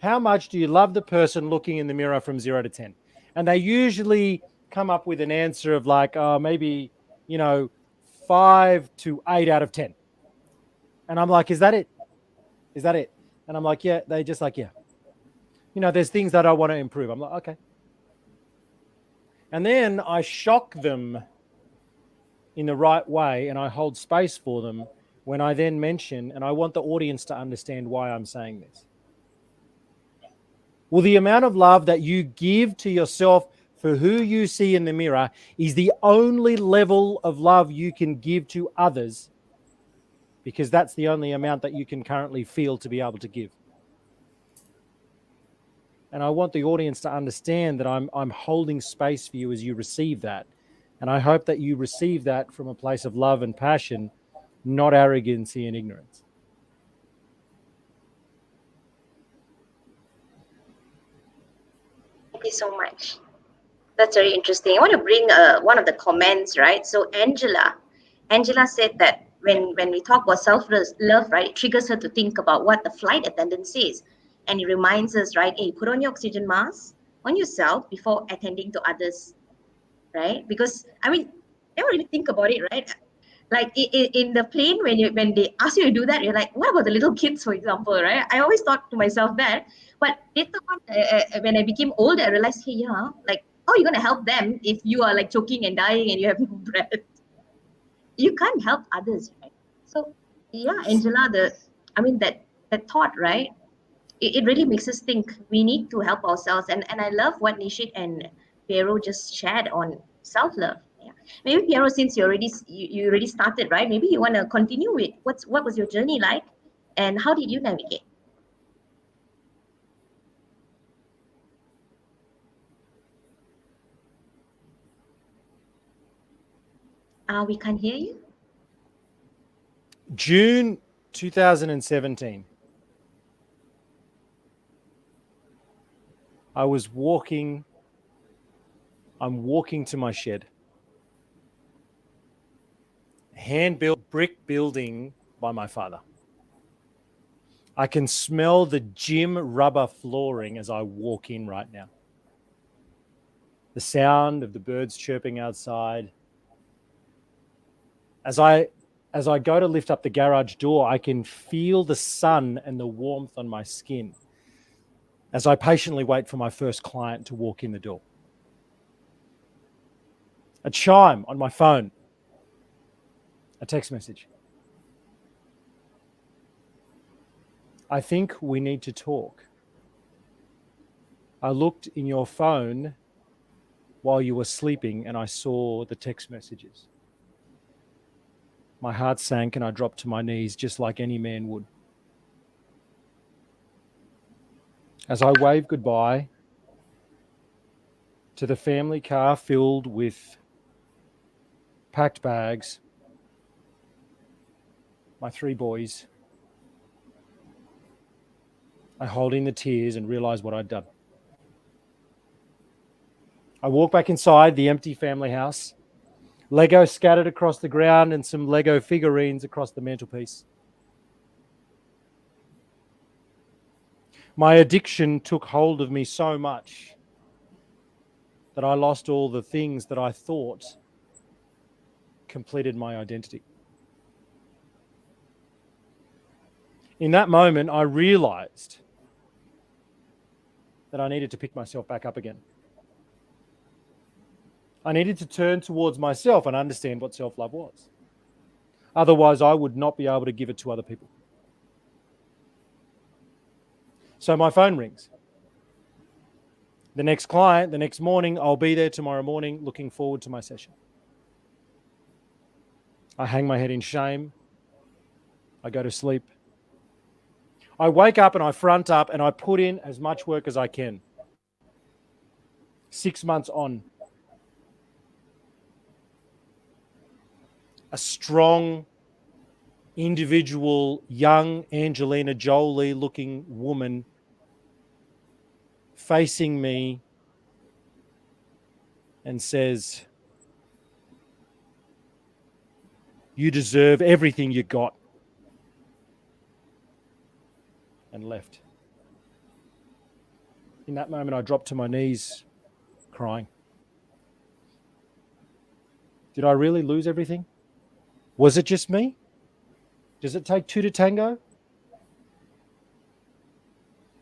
How much do you love the person looking in the mirror from 0 to 10? And they usually come up with an answer of like, maybe, 5 to 8 out of 10. And I'm like, is that it? Is that it? And I'm like, yeah. They just like, yeah. There's things that I want to improve. I'm like, okay. And then I shock them in the right way and I hold space for them when I then mention, and I want the audience to understand why I'm saying this. Well, the amount of love that you give to yourself for who you see in the mirror is the only level of love you can give to others, because that's the only amount that you can currently feel to be able to give. And I want the audience to understand that I'm holding space for you as you receive that. And I hope that you receive that from a place of love and passion, not arrogancy and ignorance. Thank you so much. That's very interesting. I want to bring one of the comments, right? So Angela said that when we talk about self-love, right, it triggers her to think about what the flight attendant says. And it reminds us, right, hey, put on your oxygen mask on yourself before attending to others, right? Because, never really think about it, right? Like in the plane, when they ask you to do that, you're like, what about the little kids, for example, right? I always thought to myself that. But later on, when I became older, I realized, hey, yeah, like, how are you going to help them if you are like choking and dying and you have no breath? You can't help others, right? So, yeah, Angela, that thought, right? It really makes us think we need to help ourselves. And I love what Nishit and Piero just shared on self-love. Yeah. Maybe Piero, since you already started, right? Maybe you want to continue with what was your journey like and how did you navigate? We can't hear you. June 2017. I'm walking to my shed. Hand-built brick building by my father. I can smell the gym rubber flooring as I walk in right now. The sound of the birds chirping outside. As I go to lift up the garage door, I can feel the sun and the warmth on my skin as I patiently wait for my first client to walk in the door. A chime on my phone. A text message. I think we need to talk. I looked in your phone while you were sleeping and I saw the text messages. My heart sank and I dropped to my knees just like any man would. As I waved goodbye to the family car filled with packed bags, my 3 boys, I hold in the tears and realized what I'd done. I walked back inside the empty family house, Lego scattered across the ground and some Lego figurines across the mantelpiece. My addiction took hold of me so much that I lost all the things that I thought completed my identity. In that moment, I realized that I needed to pick myself back up again. I needed to turn towards myself and understand what self-love was. Otherwise, I would not be able to give it to other people. So my phone rings. The next client, the next morning, I'll be there tomorrow morning, looking forward to my session. I hang my head in shame. I go to sleep. I wake up and I front up and I put in as much work as I can. 6 months on. a strong, individual, young Angelina Jolie looking woman facing me and says, "You deserve everything you got," and left. In that moment, I dropped to my knees crying. Did I really lose everything? Was it just me? Does it take two to tango?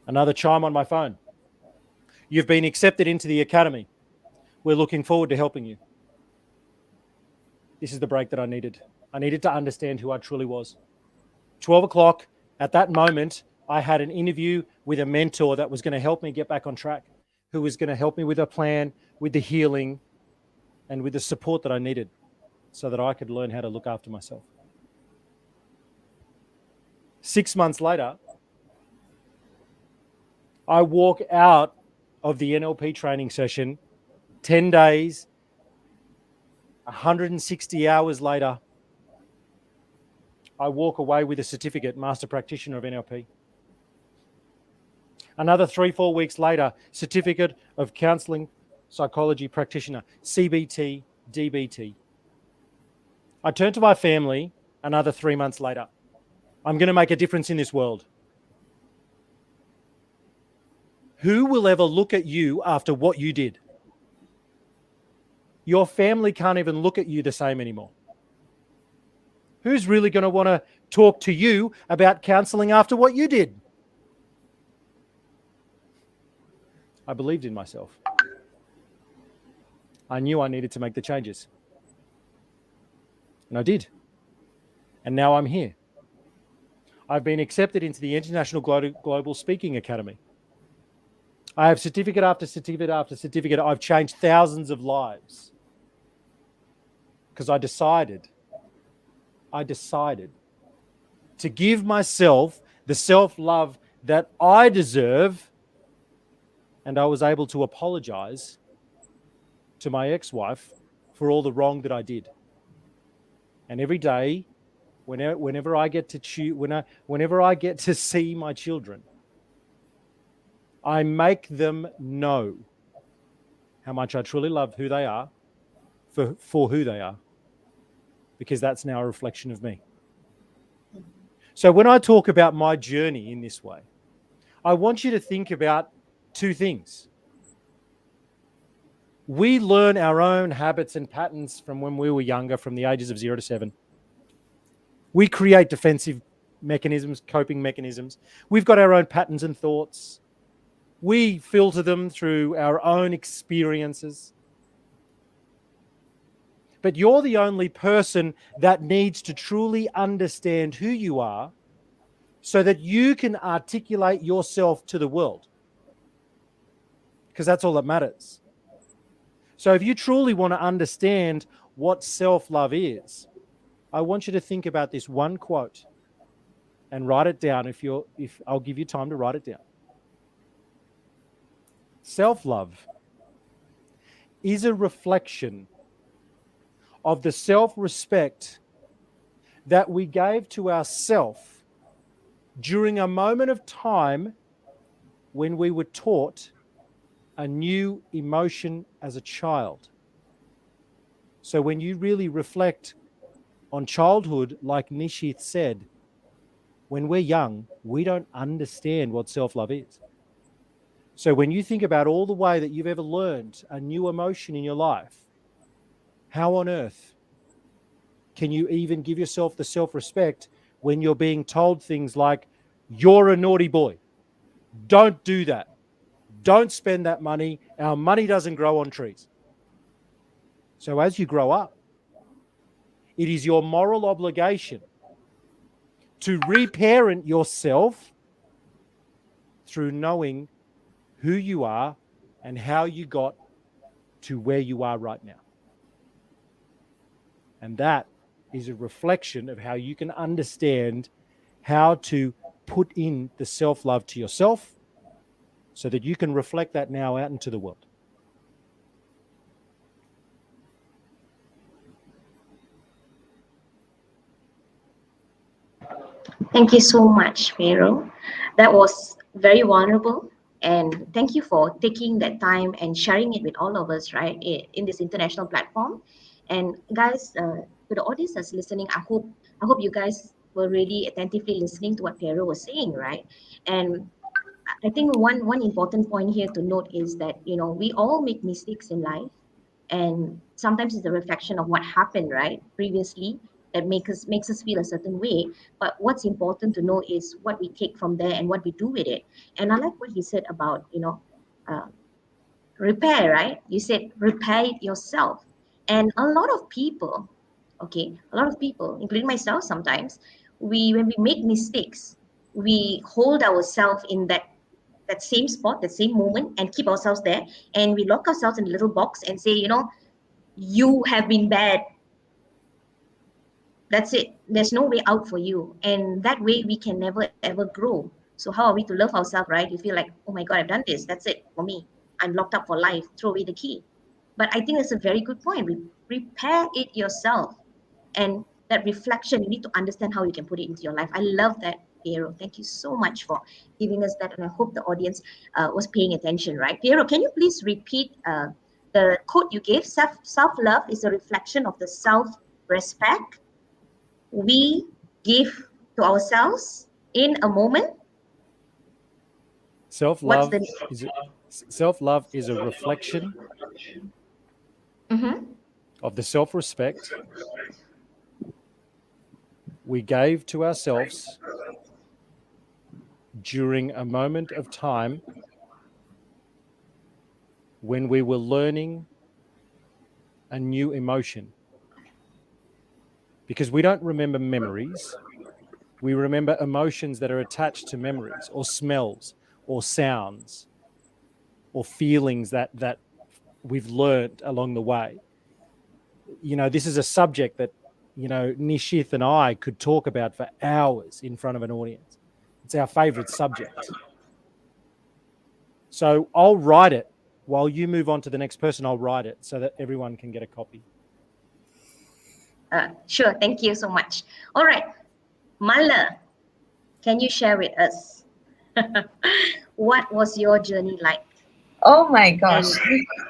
Another chime on my phone. "You've been accepted into the academy. We're looking forward to helping you." This is the break that I needed. I needed to understand who I truly was. 12 o'clock, at that moment, I had an interview with a mentor that was going to help me get back on track, who was going to help me with a plan, with the healing, and with the support that I needed so that I could learn how to look after myself. 6 months later, I walk out of the NLP training session, 10 days, 160 hours later, I walk away with a certificate, Master Practitioner of NLP. Another 3-4 weeks later, Certificate of Counseling Psychology Practitioner, CBT, DBT. I turn to my family another 3 months later. I'm going to make a difference in this world. Who will ever look at you after what you did? Your family can't even look at you the same anymore. Who's really going to want to talk to you about counseling after what you did? I believed in myself. I knew I needed to make the changes. And I did. And now I'm here. I've been accepted into the International Global Speaking Academy. I have certificate after certificate after certificate. I've changed thousands of lives. Because I decided to give myself the self-love that I deserve, and I was able to apologize to my ex-wife for all the wrong that I did. And every day, whenever I get to see my children, I make them know how much I truly love who they are for who they are, because that's now a reflection of me. So when I talk about my journey in this way, I want you to think about two things. We learn our own habits and patterns from when we were younger, from the ages of 0 to 7. We create defensive mechanisms, coping mechanisms. We've got our own patterns and thoughts. We filter them through our own experiences. But you're the only person that needs to truly understand who you are so that you can articulate yourself to the world. Because that's all that matters. So if you truly want to understand what self-love is, I want you to think about this one quote and write it down if I'll give you time to write it down. Self-love is a reflection of the self-respect that we gave to ourselves during a moment of time when we were taught a new emotion as a child. So when you really reflect on childhood, like Nishith said, when we're young, we don't understand what self-love is. So when you think about all the way that you've ever learned a new emotion in your life, how on earth can you even give yourself the self-respect when you're being told things like, "You're a naughty boy. Don't do that. Don't spend that money. Our money doesn't grow on trees." So as you grow up, it is your moral obligation to reparent yourself through knowing who you are and how you got to where you are right now. And that is a reflection of how you can understand how to put in the self-love to yourself so that you can reflect that now out into the world. Thank you so much, Vero. That was very vulnerable. And thank you for taking that time and sharing it with all of us, right, in this international platform. And guys, to the audience that's listening, I hope you guys were really attentively listening to what Vero was saying, right? And I think one important point here to note is that we all make mistakes in life, and sometimes it's a reflection of what happened right previously that makes us feel a certain way. But what's important to know is what we take from there and what we do with it. And I like what he said about uh, repair, right? You said repair it yourself. And a lot of people, including myself sometimes, when we make mistakes, we hold ourselves in that same spot, that same moment, and keep ourselves there. And we lock ourselves in a little box and say, you have been bad. That's it. There's no way out for you. And that way we can never ever grow. So how are we to love ourselves, right? You feel like, oh my God, I've done this. That's it for me. I'm locked up for life. Throw away the key. But I think that's a very good point. Repair it yourself. And that reflection, you need to understand how you can put it into your life. I love that, Piero. Thank you so much for giving us that. And I hope the audience was paying attention, right? Piero, can you please repeat the quote you gave? Self-love is a reflection of the self-respect we give to ourselves in a moment. What's Self-love the self-love is a reflection mm-hmm. of the self-respect we gave to ourselves during a moment of time when we were learning a new emotion? Because we don't remember memories, we remember emotions that are attached to memories, or smells, or sounds, or feelings that we've learned along the way. This is a subject that Nishith and I could talk about for hours in front of an audience. It's our favorite subject. So I'll write it while you move on to the next person. I'll write it so that everyone can get a copy. Sure, thank you so much. All right, Mala, can you share with us what was your journey like? Oh my gosh.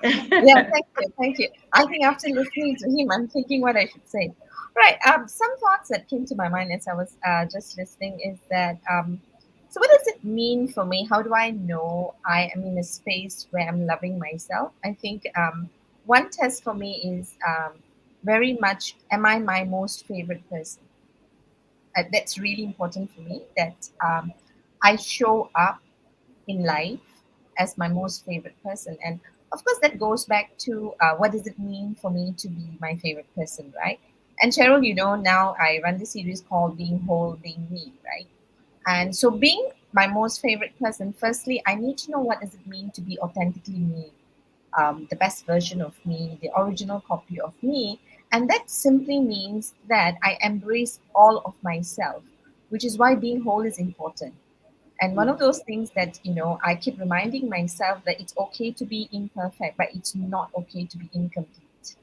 And Yeah, thank you. I think after listening to him, I'm thinking what I should say. Right. Some thoughts that came to my mind as I was just listening is that so what does it mean for me? How do I know I am in a space where I'm loving myself? I think one test for me is very much, am I my most favorite person? That's really important for me, that I show up in life as my most favorite person. And of course, that goes back to what does it mean for me to be my favorite person, right? And Cheryl, now I run the series called Being Whole, Being Me, right? And so being my most favorite person, firstly, I need to know what does it mean to be authentically me, the best version of me, the original copy of me. And that simply means that I embrace all of myself, which is why being whole is important. And one of those things that, I keep reminding myself that it's okay to be imperfect, but it's not okay to be incomplete,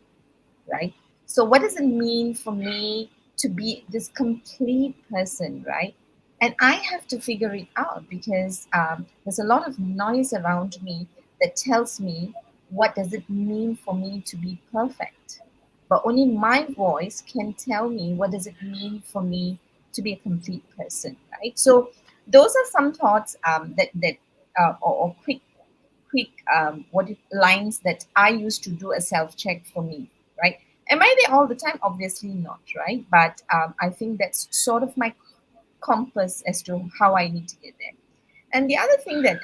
right? So, what does it mean for me to be this complete person, right? And I have to figure it out because there's a lot of noise around me that tells me what does it mean for me to be perfect. But only my voice can tell me what does it mean for me to be a complete person, right? So those are some thoughts or quick lines that I used to do a self check for me, right? Am I there all the time? Obviously not, right? But I think that's sort of my compass as to how I need to get there. And the other thing that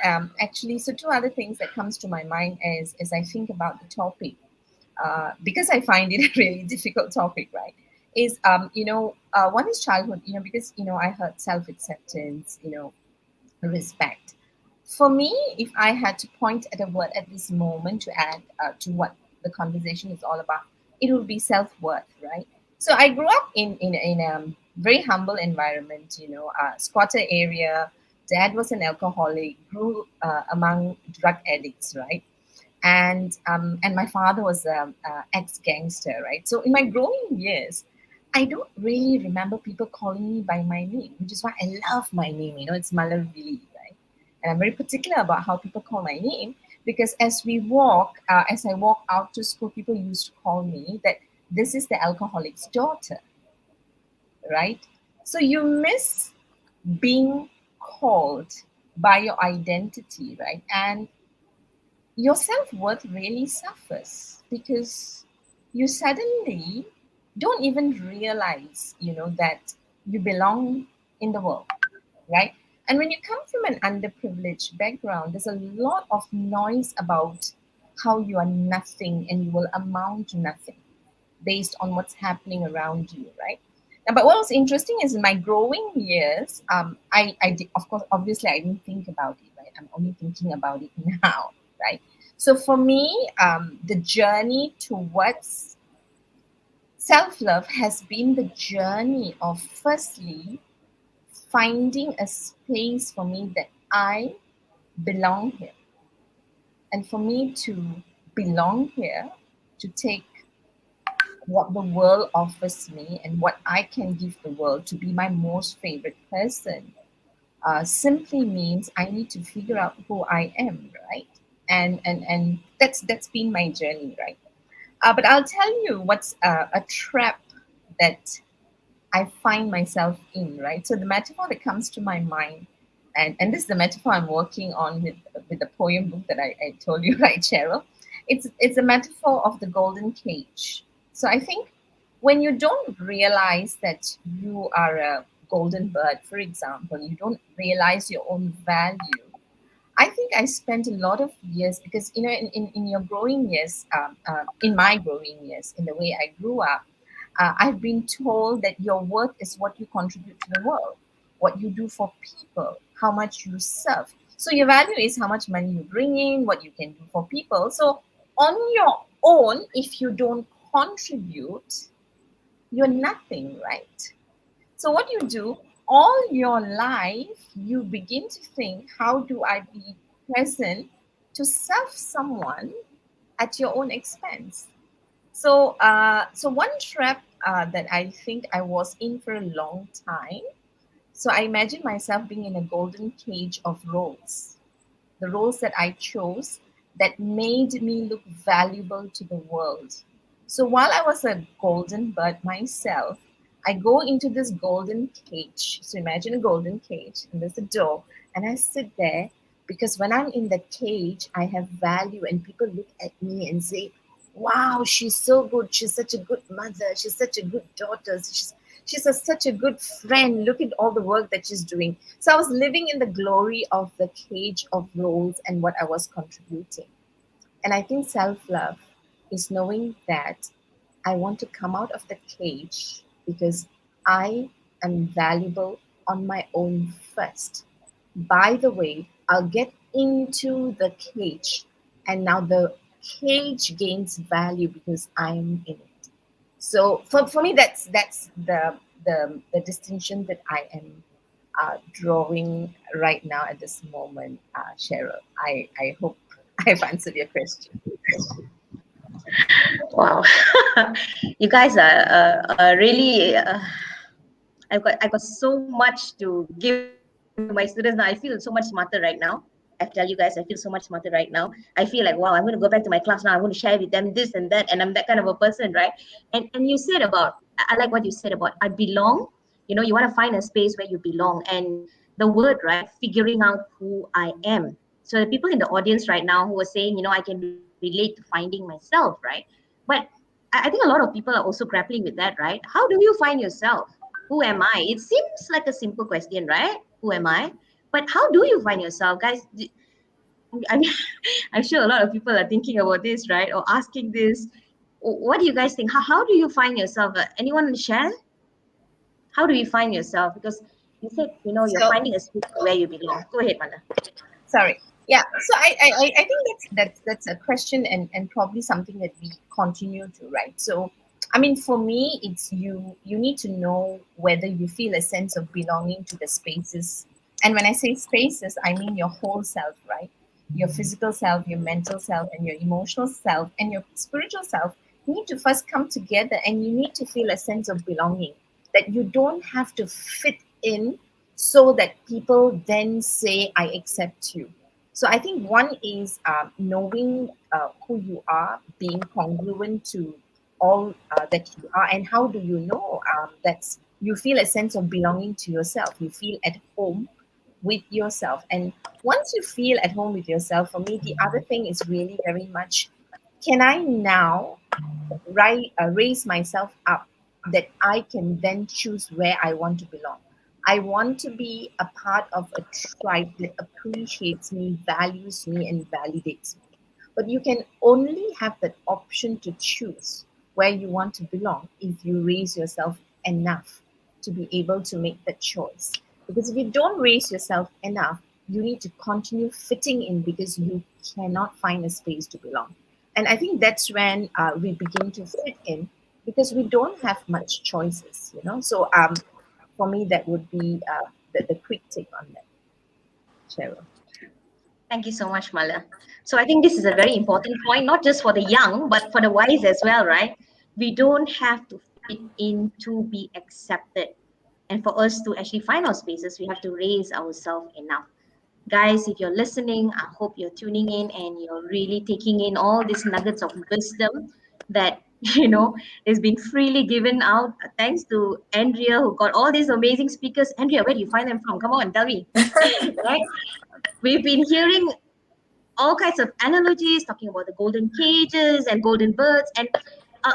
so two other things that comes to my mind as I think about the topic, because I find it a really difficult topic, right? Is one is childhood, because I heard self acceptance, respect. For me, if I had to point at a word at this moment to add to what the conversation is all about, it would be self worth, right? So I grew up in a very humble environment, squatter area. Dad was an alcoholic, grew among drug addicts, right? And my father was ex gangster, right? So in my growing years, I don't really remember people calling me by my name, which is why I love my name. It's Malavili, right? And I'm very particular about how people call my name because as I walk out to school, people used to call me that this is the alcoholic's daughter, right? So you miss being called by your identity, right? And your self-worth really suffers because you suddenly don't even realize that you belong in the world, right? And when you come from an underprivileged background, there's a lot of noise about how you are nothing and you will amount to nothing based on what's happening around you, right? But what was interesting is in my growing years, I did, of course, obviously, I didn't think about it, right? I'm only thinking about it now, right? So for me, the journey towards self love has been the journey of firstly finding a space for me that I belong here. And for me to belong here, to take what the world offers me and what I can give the world to be my most favorite person simply means I need to figure out who I am, right? And that's been my journey, right? But I'll tell you what's a trap that I find myself in, right? So the metaphor that comes to my mind, and this is the metaphor I'm working on with the poem book that I told you, right, Cheryl? It's a metaphor of the golden cage. So I think when you don't realize that you are a golden bird, for example, you don't realize your own value. I think I spent a lot of years because in your growing years, in my growing years, in the way I grew up, I've been told that your worth is what you contribute to the world, what you do for people, how much you serve. So your value is how much money you bring in, what you can do for people. So on your own, if you don't contribute, you're nothing, right? So what you do all your life, you begin to think, how do I be present to serve someone at your own expense? So one trap that I think I was in for a long time. So I imagine myself being in a golden cage of roles, the roles that I chose that made me look valuable to the world. So while I was a golden bird myself, I go into this golden cage. So imagine a golden cage, and there's a door, and I sit there because when I'm in the cage, I have value, and people look at me and say, "Wow, she's so good. She's such a good mother. She's such a good daughter. Such a good friend. Look at all the work that she's doing." So I was living in the glory of the cage of roles and what I was contributing. And I think self love is knowing that I want to come out of the cage because I am valuable on my own first. By the way, I'll get into the cage, and now the cage gains value because I'm in it. So for me, that's the distinction that I am drawing right now at this moment, Cheryl. I hope I've answered your question. Wow, you guys are really. I've got so much to give to my students now. I feel so much smarter right now. I tell you guys, I feel so much smarter right now. I feel like, wow, I'm going to go back to my class now. I'm going to share with them this and that, and I'm that kind of a person, right? And you said about, I like what you said about I belong. You want to find a space where you belong, and the word, right, figuring out who I am. So the people in the audience right now who are saying, I can relate to finding myself, right? But I think a lot of people are also grappling with that, right? How do you find yourself? Who am I? It seems like a simple question, right? Who am I? But how do you find yourself, guys? I mean, I'm sure a lot of people are thinking about this, right? Or asking this. What do you guys think? How do you find yourself? Anyone share? How do you find yourself? Because you said, you're So finding a space where you belong. Go ahead, Manda. sorry. Yeah. So I think that's a question and probably something that we continue to, right? So I mean, for me, it's you need to know whether you feel a sense of belonging to the spaces. And when I say spaces, I mean your whole self, right? Your physical self, your mental self, and your emotional self, and your spiritual self need to first come together, and you need to feel a sense of belonging, that you don't have to fit in so that people then say, I accept you. So I think one is knowing who you are, being congruent to all that you are. And how do you know that you feel a sense of belonging to yourself? You feel at home with yourself. And once you feel at home with yourself, for me, the other thing is really very much, can I now raise myself up that I can then choose where I want to belong? I want to be a part of a tribe that appreciates me, values me, and validates me. But you can only have that option to choose where you want to belong if you raise yourself enough to be able to make that choice. Because if you don't raise yourself enough, you need to continue fitting in because you cannot find a space to belong. And I think that's when we begin to fit in because we don't have much choices, you know. So for me, that would be the quick take on that, Cheryl. Thank you so much, Mala. So I think this is a very important point, not just for the young, but for the wise as well, right? We don't have to fit in to be accepted. And for us to actually find our spaces, we have to raise ourselves enough. Guys, if you're listening, I hope you're tuning in and you're really taking in all these nuggets of wisdom that is being freely given out. Thanks to Andrea, who got all these amazing speakers. Andrea, where do you find them from? Come on, tell me. Right? We've been hearing all kinds of analogies talking about the golden cages and golden birds, and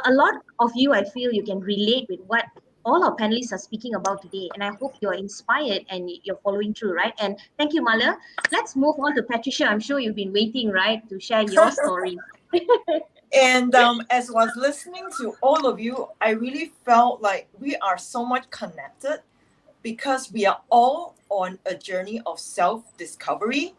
a lot of you, I feel, you can relate with what all our panelists are speaking about today, and I hope you're inspired and you're following through, right? And thank you, Mala. Let's move on to Patricia. I'm sure you've been waiting, right, to share your story. And as I was listening to all of you, I really felt like we are so much connected because we are all on a journey of self-discovery.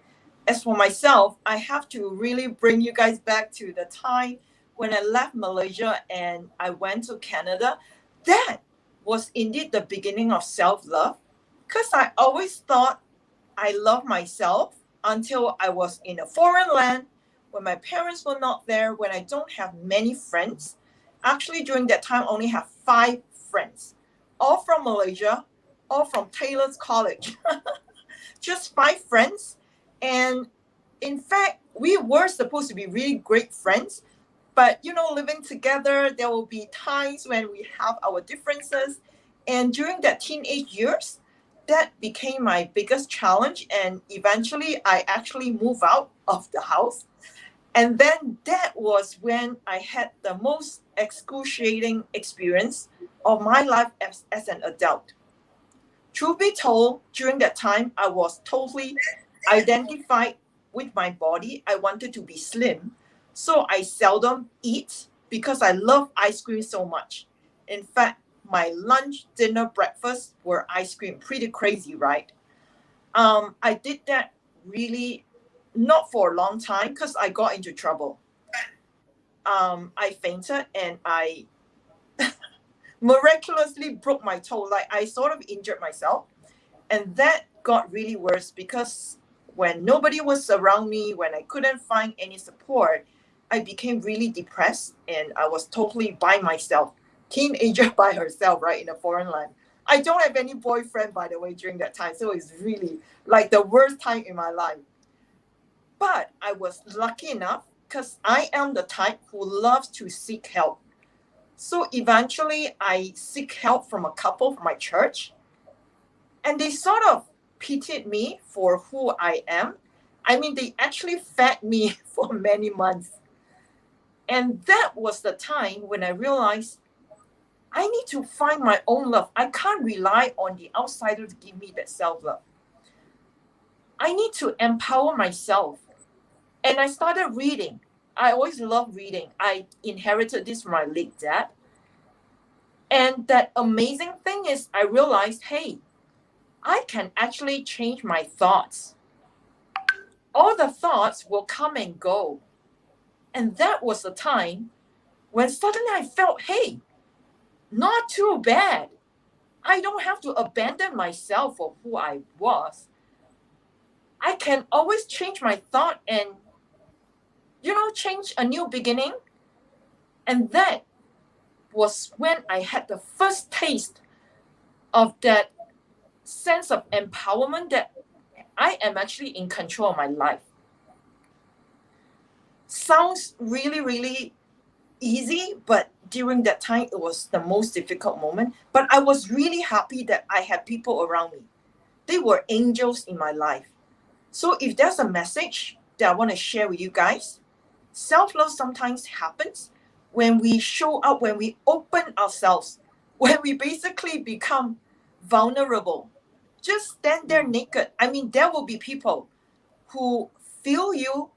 As for myself, I have to really bring you guys back to the time when I left Malaysia and I went to Canada. That was indeed the beginning of self-love, because I always thought I loved myself until I was in a foreign land when my parents were not there, when I don't have many friends. Actually, during that time, I only have 5 friends, all from Malaysia, all from Taylor's College. Just 5 friends. And in fact, we were supposed to be really great friends. But, living together, there will be times when we have our differences. And during that teenage years, that became my biggest challenge. And eventually, I actually moved out of the house. And then that was when I had the most excruciating experience of my life as an adult. Truth be told, during that time, I was totally identified with my body. I wanted to be slim. So I seldom eat because I love ice cream so much. In fact, my lunch, dinner, breakfast were ice cream. Pretty crazy, right? I did that really not for a long time because I got into trouble. I fainted and I miraculously broke my toe. Like, I sort of injured myself. And that got really worse because when nobody was around me, when I couldn't find any support, I became really depressed and I was totally by myself. Teenager by herself, right, in a foreign land. I don't have any boyfriend, by the way, during that time. So it's really like the worst time in my life. But I was lucky enough because I am the type who loves to seek help. So eventually I seek help from a couple from my church. And they sort of pitied me for who I am. I mean, they actually fed me for many months. And that was the time when I realized I need to find my own love. I can't rely on the outsider to give me that self-love. I need to empower myself. And I started reading. I always loved reading. I inherited this from my late dad. And that amazing thing is I realized, hey, I can actually change my thoughts. All the thoughts will come and go. And that was the time when suddenly I felt, hey, not too bad. I don't have to abandon myself for who I was. I can always change my thought and, change a new beginning. And that was when I had the first taste of that sense of empowerment that I am actually in control of my life. Sounds really, really easy, but during that time, it was the most difficult moment. But I was really happy that I had people around me. They were angels in my life. So if there's a message that I want to share with you guys, self-love sometimes happens when we show up, when we open ourselves, when we basically become vulnerable. Just stand there naked. I mean, there will be people who feel you,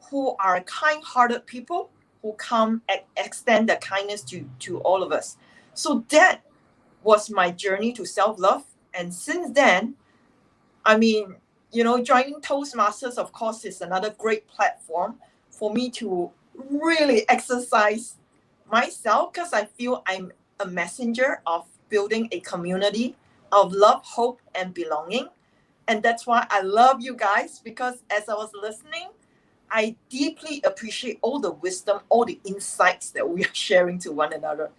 who are kind-hearted people, who come and extend the kindness to all of us. So that was my journey to self-love. And since then, I mean, joining Toastmasters, of course, is another great platform for me to really exercise myself, because I feel I'm a messenger of building a community of love, hope, and belonging. And that's why I love you guys, because as I was listening, I deeply appreciate all the wisdom, all the insights that we are sharing to one another.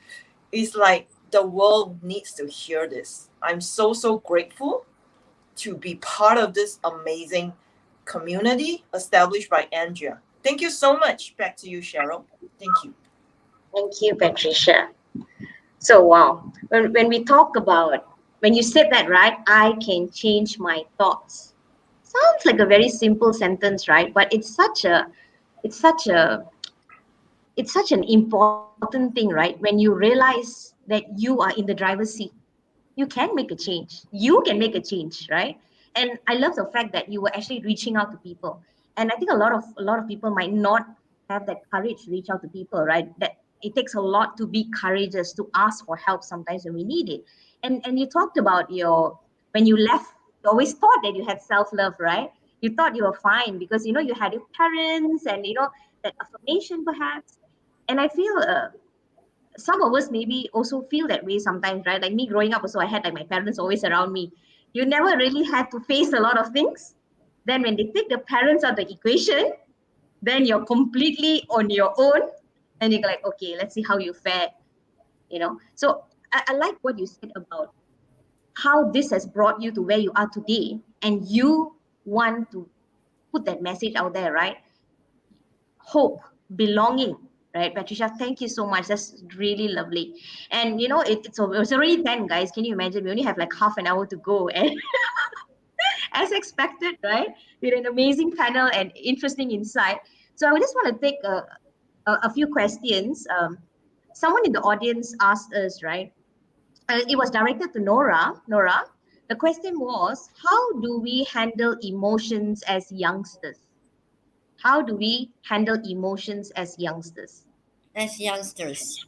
It's like the world needs to hear this. I'm so, so grateful to be part of this amazing community established by Andrea. Thank you so much. Back to you, Cheryl. Thank you. Thank you, Patricia. So, wow. When we talk about, when you said that, right, I can change my thoughts. Sounds like a very simple sentence, right? But it's such an important thing, right? When you realize that you are in the driver's seat, you can make a change. You can make a change, right? And I love the fact that you were actually reaching out to people. And I think a lot of people might not have that courage to reach out to people, right? That it takes a lot to be courageous to ask for help sometimes when we need it. And you talked about when you left, you always thought that you had self-love, right? You thought you were fine because you had your parents and that affirmation perhaps. And I feel some of us maybe also feel that way sometimes, right? Like me growing up also, I had like my parents always around me. You never really had to face a lot of things. Then when they take the parents out of the equation, then you're completely on your own, and you're like, okay, let's see how you fare. So I like what you said about how this has brought you to where you are today, and you want to put that message out there, right? Hope, belonging, right? Patricia, thank you so much. That's really lovely. And it's already 10, guys. Can you imagine? We only have like half an hour to go. And as expected, right? With an amazing panel and interesting insight. So I just want to take a few questions. Someone in the audience asked us, right? It was directed to Nora. Nora, the question was, how do we handle emotions as youngsters? How do we handle emotions as youngsters? As youngsters.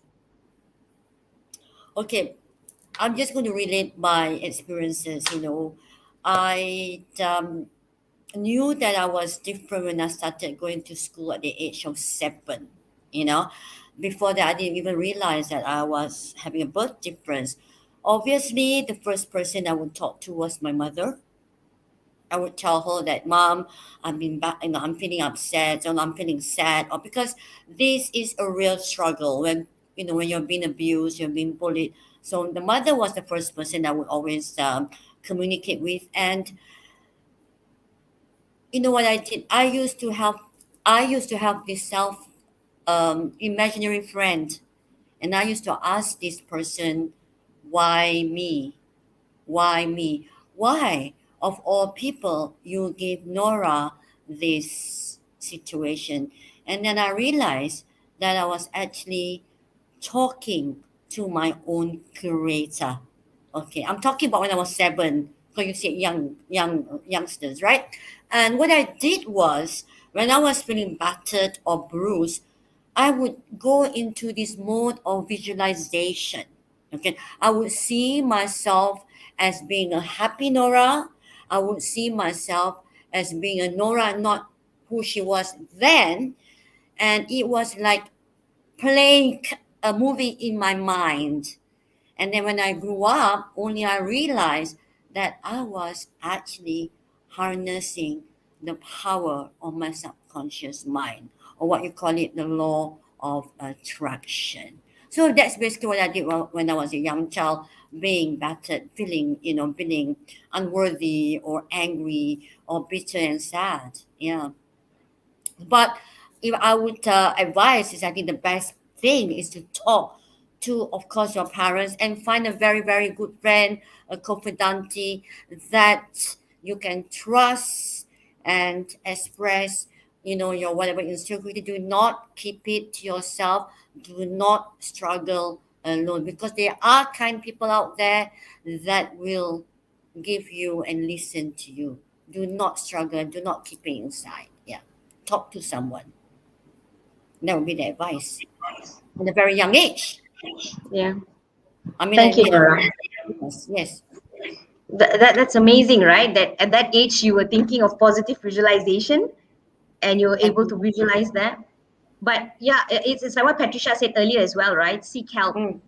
Okay, I'm just going to relate my experiences. I knew that I was different when I started going to school at the age of 7. You know, before that, I didn't even realize that I was having a birth difference. Obviously, the first person I would talk to was my mother. I would tell her that, Mom, I'm feeling upset, or I'm feeling sad, or because this is a real struggle when you're being abused, you're being bullied. So the mother was the first person I would always communicate with. And you know what I did? I used to have this imaginary friend, and I used to ask this person, why me? Why me? Why, of all people, you gave Nora this situation? And then I realized that I was actually talking to my own creator. Okay, I'm talking about when I was 7. So you say youngsters, right? And what I did was, when I was feeling battered or bruised, I would go into this mode of visualization. Okay, I would see myself as being a happy Nora. I would see myself as being a Nora, not who she was then. And it was like playing a movie in my mind. And then when I grew up, only I realized that I was actually harnessing the power of my subconscious mind, or what you call it, the law of attraction. So that's basically what I did when I was a young child, being battered, feeling, feeling unworthy or angry or bitter and sad. Yeah. But if I would advise, is I think the best thing is to talk to, of course, your parents and find a very, very good friend, a confidante that you can trust and express, your whatever insecurity. Do not keep it to yourself. Do not struggle alone, because there are kind people out there that will give you and listen to you. Do not struggle. Do not keep it inside. Yeah, talk to someone. That would be the advice at a very young age. Yeah. I mean, Thank you, Nora. yes. That's amazing, right? That at that age you were thinking of positive visualization and you were able to visualize that. But yeah, it's like what Patricia said earlier as well, right? Seek help, Mm.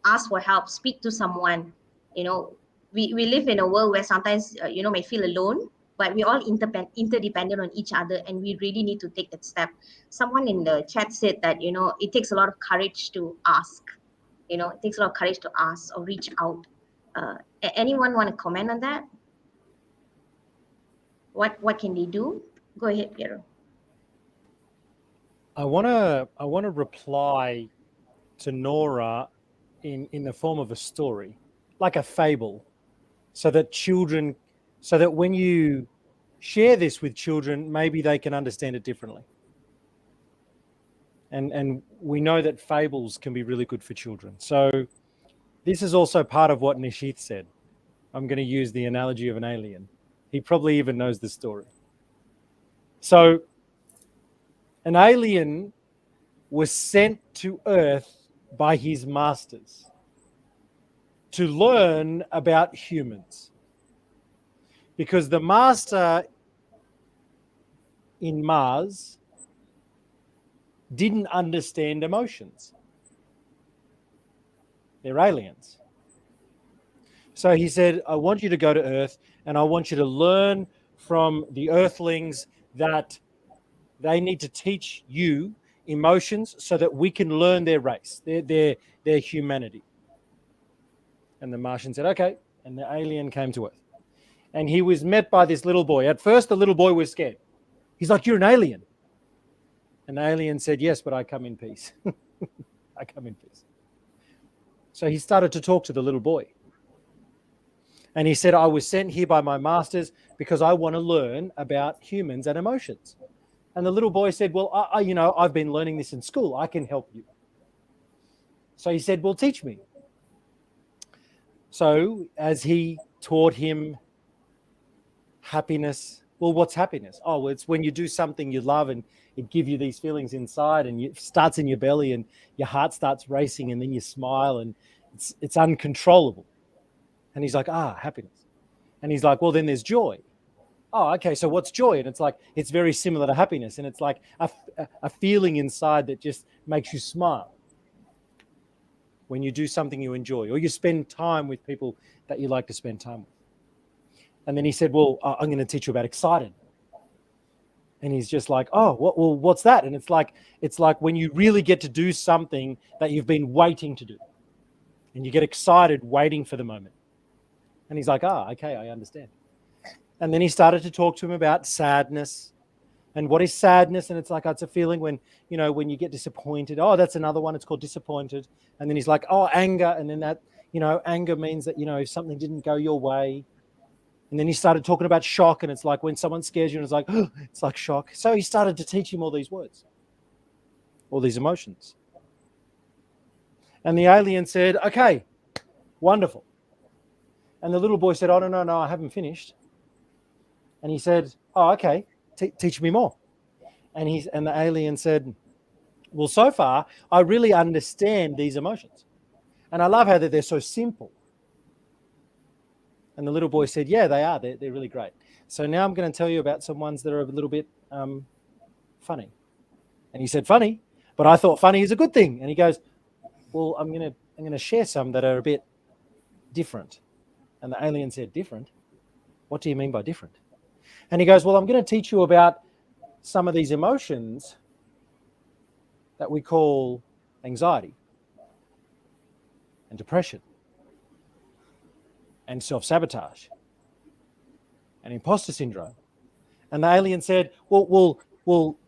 ask for help, speak to someone. You know, we live in a world where sometimes may feel alone, but we're all interdependent on each other, and we really need to take that step. Someone in the chat said that it takes a lot of courage to ask. It takes a lot of courage to ask or reach out. Anyone want to comment on that? What can they do? Go ahead, Piero. I want to reply to Nora in the form of a story, like a fable, so that when you share this with children, maybe they can understand it differently. And we know that fables can be really good for children. So this is also part of what Nishith said. I'm going to use the analogy of an alien. He probably even knows the story. So an alien was sent to Earth by his masters to learn about humans. Because the master in Mars didn't understand emotions. They're aliens. So he said, I want you to go to Earth and I want you to learn from the Earthlings that they need to teach you emotions so that we can learn their race, their humanity. And the Martian said, okay. And the alien came to Earth. And he was met by this little boy. At first, the little boy was scared. He's like, you're an alien. And the alien said, yes, but I come in peace. I come in peace. So he started to talk to the little boy. And he said, I was sent here by my masters because I want to learn about humans and emotions. And the little boy said, well, I've been learning this in school. I can help you. So he said, well, teach me. So as he taught him happiness, well, what's happiness? Oh, it's when you do something you love and it gives you these feelings inside and it starts in your belly and your heart starts racing and then you smile and it's uncontrollable. And he's like, happiness. And he's like, well, then there's joy. Oh, okay, so what's joy? And it's like, it's very similar to happiness. And it's like a feeling inside that just makes you smile when you do something you enjoy or you spend time with people that you like to spend time with. And then he said, well, I'm going to teach you about excited. And he's just like, oh, well, what's that? And it's like when you really get to do something that you've been waiting to do. And you get excited waiting for the moment. And he's like, okay, I understand. And then he started to talk to him about sadness. And what is sadness? And it's like, it's a feeling when you get disappointed. Oh, that's another one. It's called disappointed. And then he's like, oh, anger. And then that, anger means that, if something didn't go your way. And then he started talking about shock. And it's like when someone scares you and it's like, oh, it's like shock. So he started to teach him all these words, all these emotions. And the alien said, okay, wonderful. And the little boy said, oh, no, I haven't finished. And he said, oh, okay, teach me more. And the alien said, well, so far, I really understand these emotions. And I love how they're so simple. And the little boy said, yeah, they are. They're really great. So now I'm going to tell you about some ones that are a little bit funny. And he said, funny? But I thought funny is a good thing. And he goes, well, I'm going to share some that are a bit different. And the alien said, different? What do you mean by different? And he goes, well, I'm going to teach you about some of these emotions that we call anxiety and depression and self-sabotage and imposter syndrome. And the alien said, well,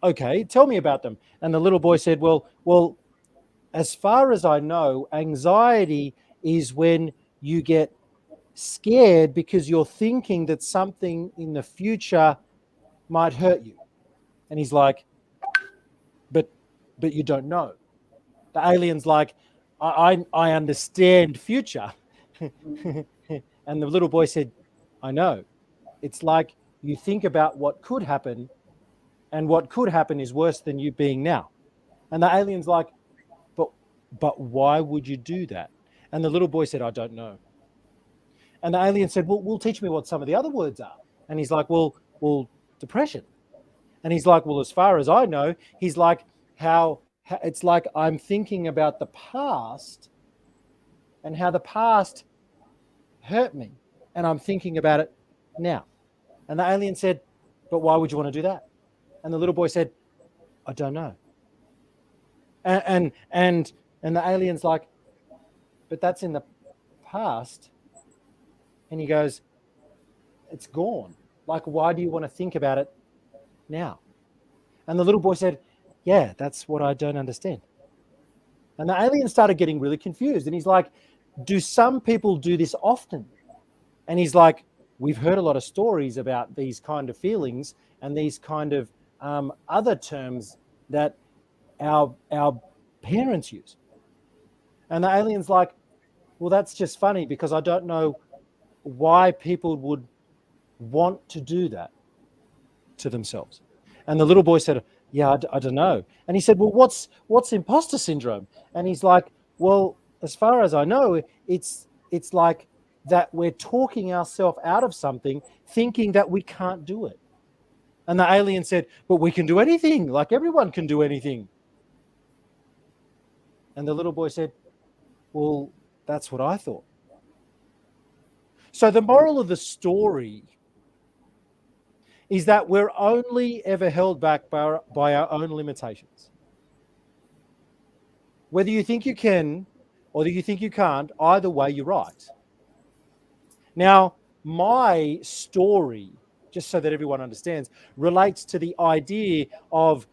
okay, tell me about them. And the little boy said, well, as far as I know, anxiety is when you get scared because you're thinking that something in the future might hurt you. And he's like, but you don't know. The alien's like, I understand future. And the little boy said, I know. It's like you think about what could happen, and what could happen is worse than you being now. And the alien's like, but why would you do that? And the little boy said, I don't know. And the alien said, well, teach me what some of the other words are. And he's like, well, depression. And he's like, well, as far as I know, he's like, how it's like I'm thinking about the past and how the past hurt me, and I'm thinking about it now. And the alien said, but why would you want to do that? And the little boy said, I don't know. And the alien's like, but that's in the past. And he goes, it's gone. Like, why do you want to think about it now? And the little boy said, yeah, that's what I don't understand. And the alien started getting really confused. And he's like, do some people do this often? And he's like, we've heard a lot of stories about these kind of feelings and these kind of other terms that our parents use. And the alien's like, well, that's just funny because I don't know why people would want to do that to themselves. And the little boy said, yeah, I don't know. And he said, well, what's imposter syndrome? And he's like, well, as far as I know, it's like that we're talking ourselves out of something, thinking that we can't do it. And the alien said, but we can do anything, like everyone can do anything. And the little boy said, well, that's what I thought. So the moral of the story is that we're only ever held back by our own limitations. Whether you think you can or whether you think you can't, either way, you're right. Now, my story, just so that everyone understands, relates to the idea of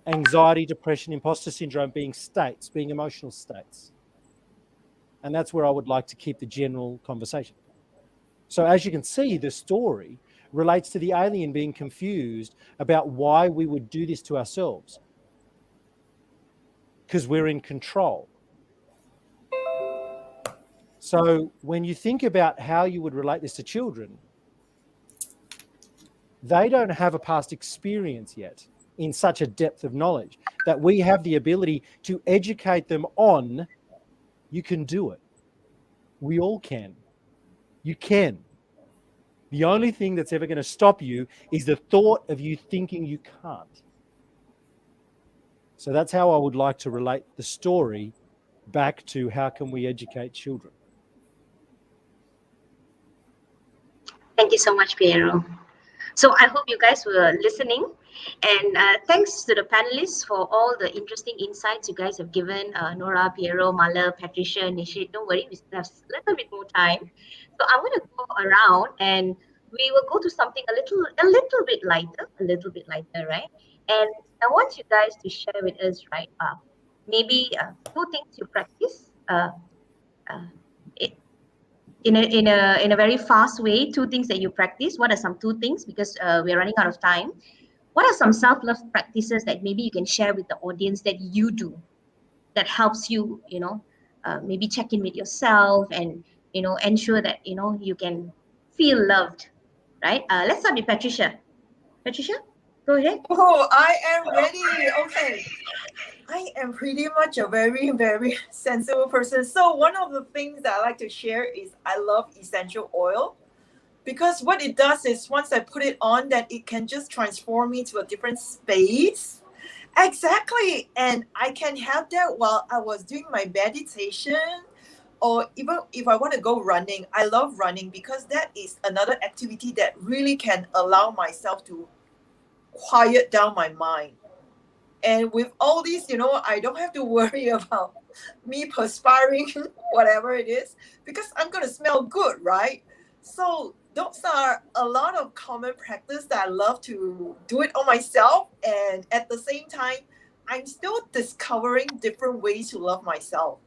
anxiety, depression, imposter syndrome being states, being emotional states. And that's where I would like to keep the general conversation. So as you can see, the story relates to the alien being confused about why we would do this to ourselves. Because we're in control. So when you think about how you would relate this to children, they don't have a past experience yet in such a depth of knowledge that we have the ability to educate them on, you can do it. We all can. You can. The only thing that's ever going to stop you is the thought of you thinking you can't. So that's how I would like to relate the story back to how can we educate children. Thank you so much, Piero. So I hope you guys were listening. And thanks to the panelists for all the interesting insights you guys have given. Nora, Piero, Mala, Patricia, Nishit, don't worry, we have a little bit more time. So I'm going to go around and we will go to something a little bit lighter, right? And I want you guys to share with us, right, maybe 2 things you practice in a very fast way. 2 things that you practice. What are some 2 things? Because we're running out of time. What are some self-love practices that maybe you can share with the audience that you do that helps you, maybe check in with yourself and, ensure that, you can feel loved, right? Let's start with Patricia. Patricia, go ahead. Oh, I am ready. Okay. I am pretty much a very, very sensible person. So one of the things that I like to share is I love essential oil. Because what it does is once I put it on, that it can just transform me to a different space. Exactly. And I can have that while I was doing my meditation, or even if I want to go running. I love running because that is another activity that really can allow myself to quiet down my mind. And with all these, I don't have to worry about me perspiring, whatever it is, because I'm going to smell good, right? So those are a lot of common practice that I love to do it on myself. And at the same time, I'm still discovering different ways to love myself.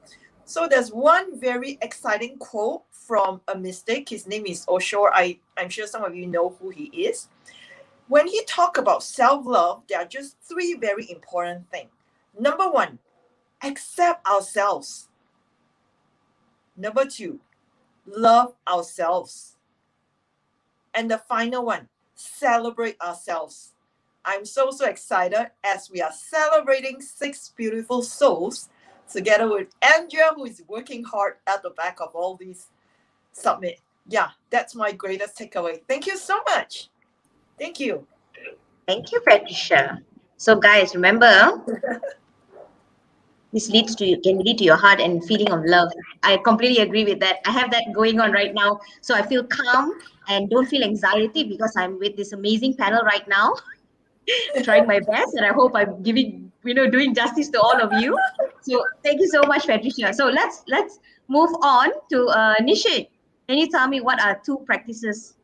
So there's one very exciting quote from a mystic. His name is Osho. I'm sure some of you know who he is. When he talk about self-love, there are just three very important things. Number one, accept ourselves. Number two, love ourselves. And the final one, celebrate ourselves. I'm so excited as we are celebrating 6 beautiful souls together with Andrea, who is working hard at the back of all these summit. Yeah, that's my greatest takeaway. Thank you so much. Thank you. Thank you, Patricia. So guys, remember, this can lead to your heart and feeling of love. I completely agree with that. I have that going on right now. So I feel calm and don't feel anxiety because I'm with this amazing panel right now, trying my best. And I hope I'm doing justice to all of you. So thank you so much, Patricia. So let's move on to Nishit. Can you tell me what are 2 practices?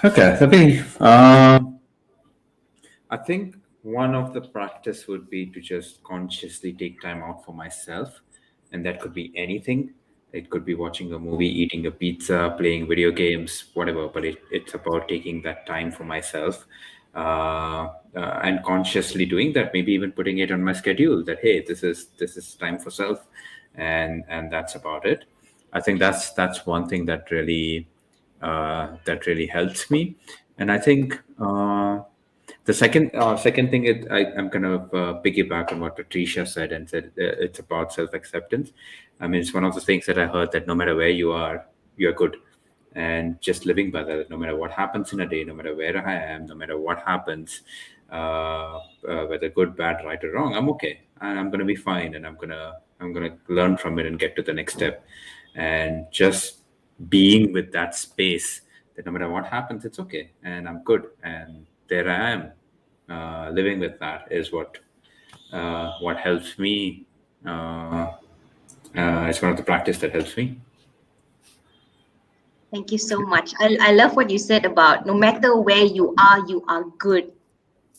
Okay, I think one of the practice would be to just consciously take time out for myself, and that could be anything. It could be watching a movie, eating a pizza, playing video games, whatever. But it's about taking that time for myself, and consciously doing that. Maybe even putting it on my schedule that, hey, this is time for self, and that's about it. I think that's one thing that really helps me, and I think. The second thing is I'm kind of piggyback on what Patricia said and said it's about self-acceptance. I mean, it's one of the things that I heard that no matter where you are good, and just living by that. No matter what happens in a day, no matter where I am, no matter what happens, whether good, bad, right or wrong, I'm okay, and I'm gonna be fine, and I'm gonna learn from it and get to the next step, and just being with that space that no matter what happens, it's okay, and I'm good, and there I am. Living with that is what helps me. It's one of the practice that helps me. Thank you so much. I love what you said about no matter where you are good.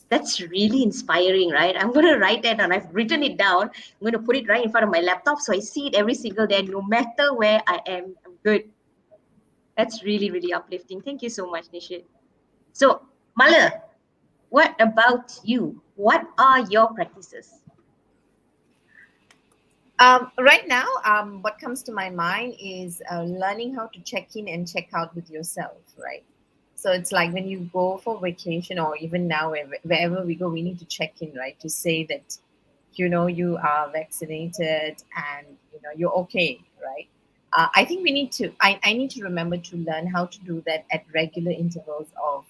That's really inspiring, right? I'm going to write that down. I've written it down. I'm going to put it right in front of my laptop so I see it every single day. No matter where I am, I'm good. That's really, really uplifting. Thank you so much, Nishit. So, Mala, what about you? What are your practices? Right now, what comes to my mind is learning how to check in and check out with yourself, right? So it's like when you go for vacation, or even now, wherever we go, we need to check in, right? To say that, you are vaccinated and, you're okay, right? I think we need to, I need to remember to learn how to do that at regular intervals of,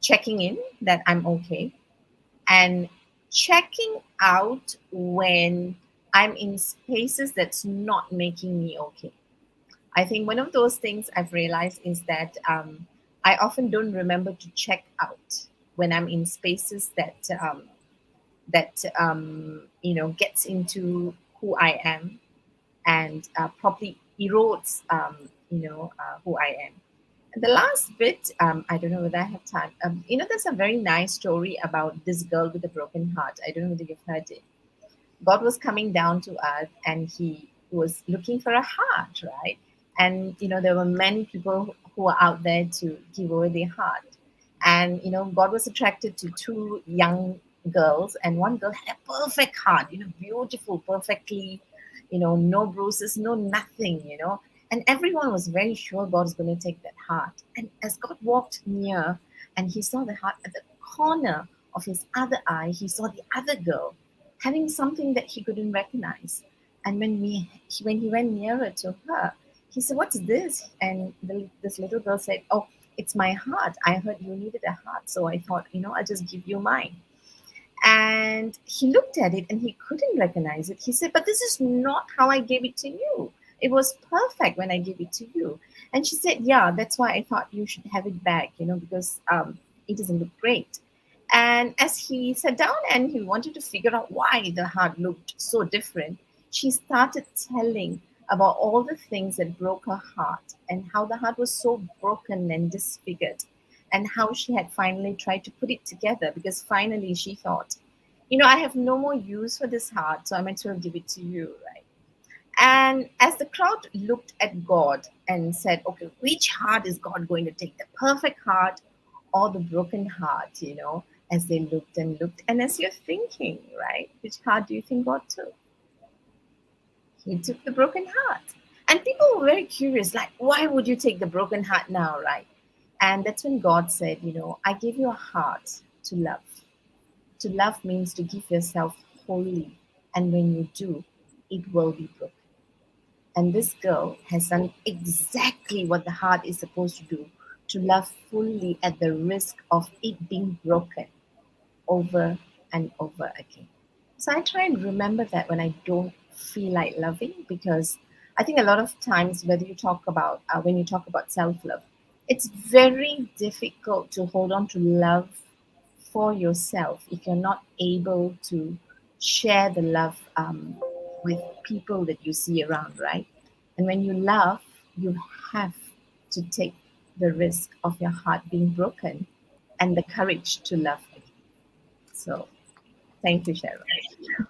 checking in that I'm okay, and checking out when I'm in spaces that's not making me okay. I think one of those things I've realized is that I often don't remember to check out when I'm in spaces that gets into who I am, and probably erodes who I am. And the last bit, I don't know whether I have time. There's a very nice story about this girl with a broken heart. I don't know whether you've heard it. God was coming down to earth and he was looking for a heart, right? And, there were many people who were out there to give away their heart. And, God was attracted to 2 young girls, and one girl had a perfect heart, beautiful, perfectly, no bruises, no nothing, And everyone was very sure God was going to take that heart. And as God walked near and he saw the heart, at the corner of his other eye, he saw the other girl having something that he couldn't recognize. And when he went nearer to her, he said, "What's this?" And this little girl said, "Oh, it's my heart. I heard you needed a heart, so I thought, I'll just give you mine." And he looked at it and he couldn't recognize it. He said, "But this is not how I gave it to you. It was perfect when I gave it to you." And she said, "Yeah, that's why I thought you should have it back, because it doesn't look great." And as he sat down and he wanted to figure out why the heart looked so different, she started telling about all the things that broke her heart and how the heart was so broken and disfigured, and how she had finally tried to put it together because finally she thought, I have no more use for this heart, so I might as well give it to you, right? And as the crowd looked at God and said, okay, which heart is God going to take? The perfect heart or the broken heart, as they looked and looked. And as you're thinking, right, which heart do you think God took? He took the broken heart. And people were very curious, like, why would you take the broken heart now, right? And that's when God said, I gave you a heart to love. To love means to give yourself wholly. And when you do, it will be broken. And this girl has done exactly what the heart is supposed to do, to love fully at the risk of it being broken over and over again. So I try and remember that when I don't feel like loving, because I think a lot of times, whether you talk about when you talk about self-love, it's very difficult to hold on to love for yourself if you're not able to share the love with people that you see around, right? And when you love, you have to take the risk of your heart being broken and the courage to love again. So thank you, Cheryl.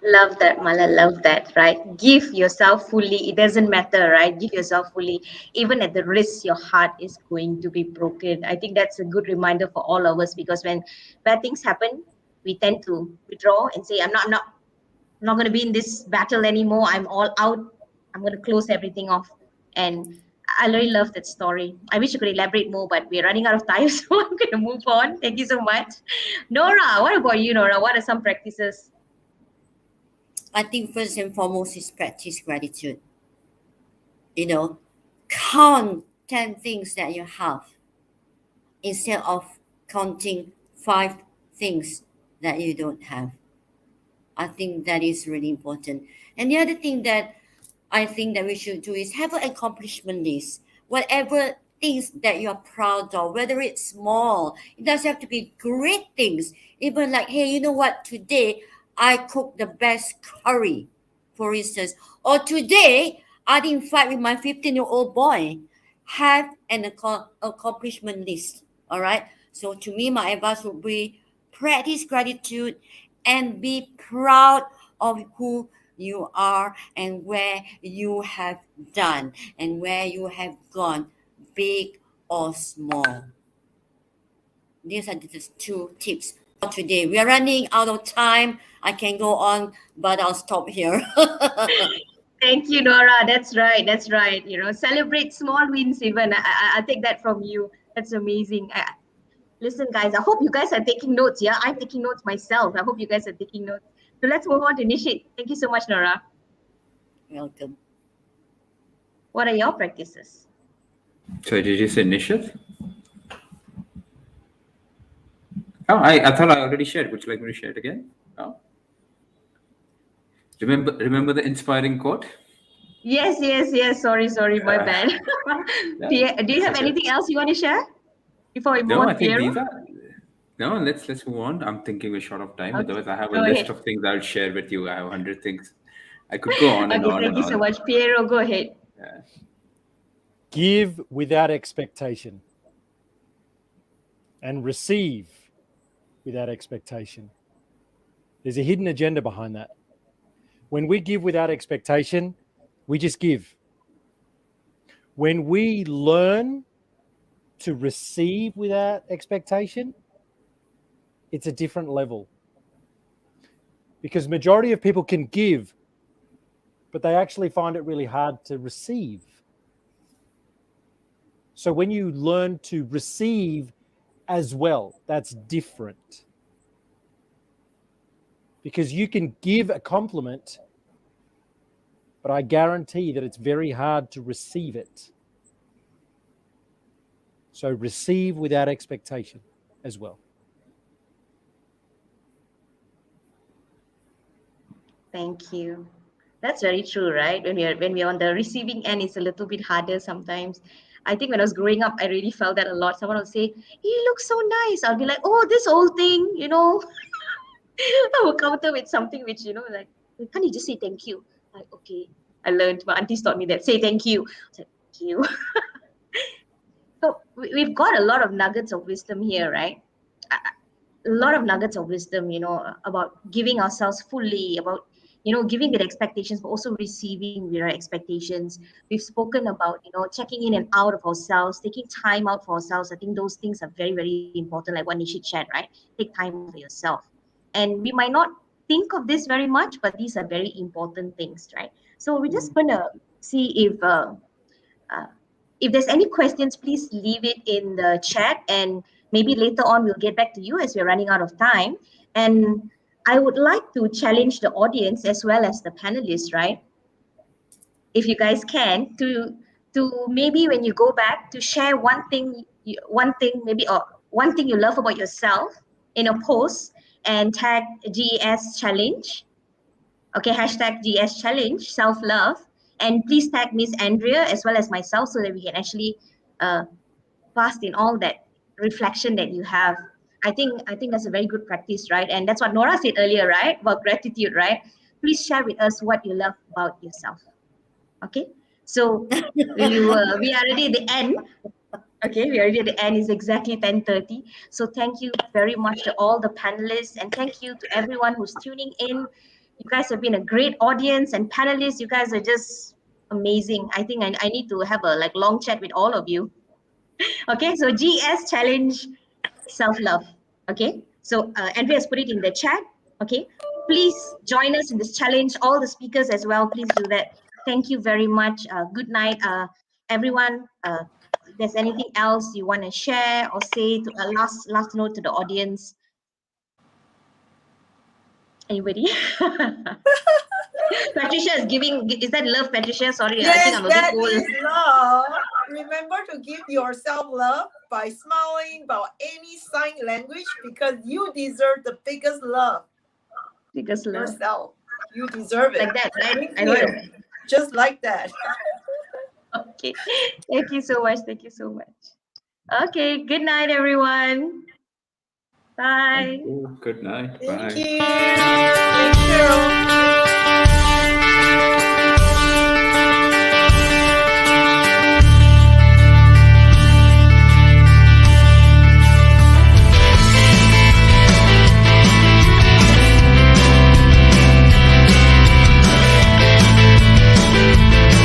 Love that, Mala. Love that, right? Give yourself fully. It doesn't matter, right? Give yourself fully, even at the risk your heart is going to be broken. I think that's a good reminder for all of us, because when bad things happen, we tend to withdraw and say, I'm not going to be in this battle anymore. I'm all out. I'm going to close everything off. And I really love that story. I wish I could elaborate more, but we're running out of time, so I'm going to move on. Thank you so much. Nora, what about you, Nora? What are some practices? I think first and foremost is practice gratitude. Count 10 things that you have instead of counting 5 things that you don't have. I think that is really important. And the other thing that I think that we should do is have an accomplishment list. Whatever things that you're proud of, whether it's small, it doesn't have to be great things. Even like, hey, you know what? Today I cooked the best curry, for instance. Or today I didn't fight with my 15-year-old boy. Have an accomplishment list. All right. So to me, my advice would be practice gratitude and be proud of who you are and where you have done and where you have gone, big or small. These are the 2 tips for today. We are running out of time. I can go on, but I'll stop here. Thank you, Nora. That's right. That's right. Celebrate small wins even. I'll take that from you. That's amazing. Listen, guys, I hope you guys are taking notes. Yeah, I'm taking notes myself. I hope you guys are taking notes. So let's move on to Nishit. Thank you so much, Nora. Welcome. What are your practices? So did you say Nishit? Oh, I thought I already shared. Would you like me to share it again? Oh. Remember the inspiring quote? Yes. Sorry, my bad. Yeah, do you have it's okay. anything else you want to share before we move No, on I to think Piero? these are. No, let's move on. I'm thinking we're short of time. Okay, Otherwise, I have a go list ahead. of things I'll share with you. I have 100 things. I could go on and Okay, on thank and you so on. much. Piero, go ahead. Yeah. Give without expectation and receive without expectation. There's a hidden agenda behind that. When we give without expectation, we just give. When we learn to receive without expectation, it's a different level. Because majority of people can give, but they actually find it really hard to receive. So when you learn to receive as well, that's different. Because you can give a compliment, but I guarantee that it's very hard to receive it. So receive without expectation as well. Thank you. That's very true, right? When we're on the receiving end, it's a little bit harder sometimes. I think when I was growing up, I really felt that a lot. Someone would say, "You look so nice." I'll be like, "Oh, this old thing, you know." I will counter with something which, you know, like, can't you just say thank you? Like, okay, I learned. My aunties taught me that. Say thank you. I said, thank you. So we've got a lot of nuggets of wisdom here, right? A lot of nuggets of wisdom, you know, about giving ourselves fully, about, you know, giving with expectations, but also receiving with our expectations. We've spoken about, you know, checking in and out of ourselves, taking time out for ourselves. I think those things are very, very important, like what Nishit shared, right? Take time for yourself. And we might not think of this very much, but these are very important things, right? So we're just going to see if there's any questions, please leave it in the chat, and maybe later on we'll get back to you as we're running out of time. And I would like to challenge the audience as well as the panelists, right? If you guys can, to maybe when you go back to share one thing maybe, or one thing you love about yourself in a post, and tag GES challenge. Okay, hashtag GS challenge, self-love. And please tag Miss Andrea as well as myself so that we can actually fast in all that reflection that you have. I think that's a very good practice, right? And that's what Nora said earlier, right? About gratitude, right? Please share with us what you love about yourself. Okay, so we are already at the end. Okay, we are already at the end. It's exactly 10:30. So thank you very much to all the panelists, and thank you to everyone who's tuning in. You guys have been a great audience, and panelists, you guys are just amazing. I think I need to have a long chat with all of you. Okay, so GS challenge self-love. Okay, so Andrea's put it in the chat. Okay, please join us in this challenge. All the speakers as well, please do that. Thank you very much. Good night, everyone. If there's anything else you want to share or say to a last note to the audience, anybody? Patricia is giving. Is that love, Patricia? Sorry, I think Yes, I'm a bit that old. is love. Remember to give yourself love by smiling about any sign language, because you deserve the biggest love. Biggest love. Yourself. You deserve it. Like that, right? Thank I you. know it. Just like that. Okay. Thank you so much. Thank you so much. Okay. Good night, everyone. Bye. Thank you. Good night. Thank Bye. you. Thank you.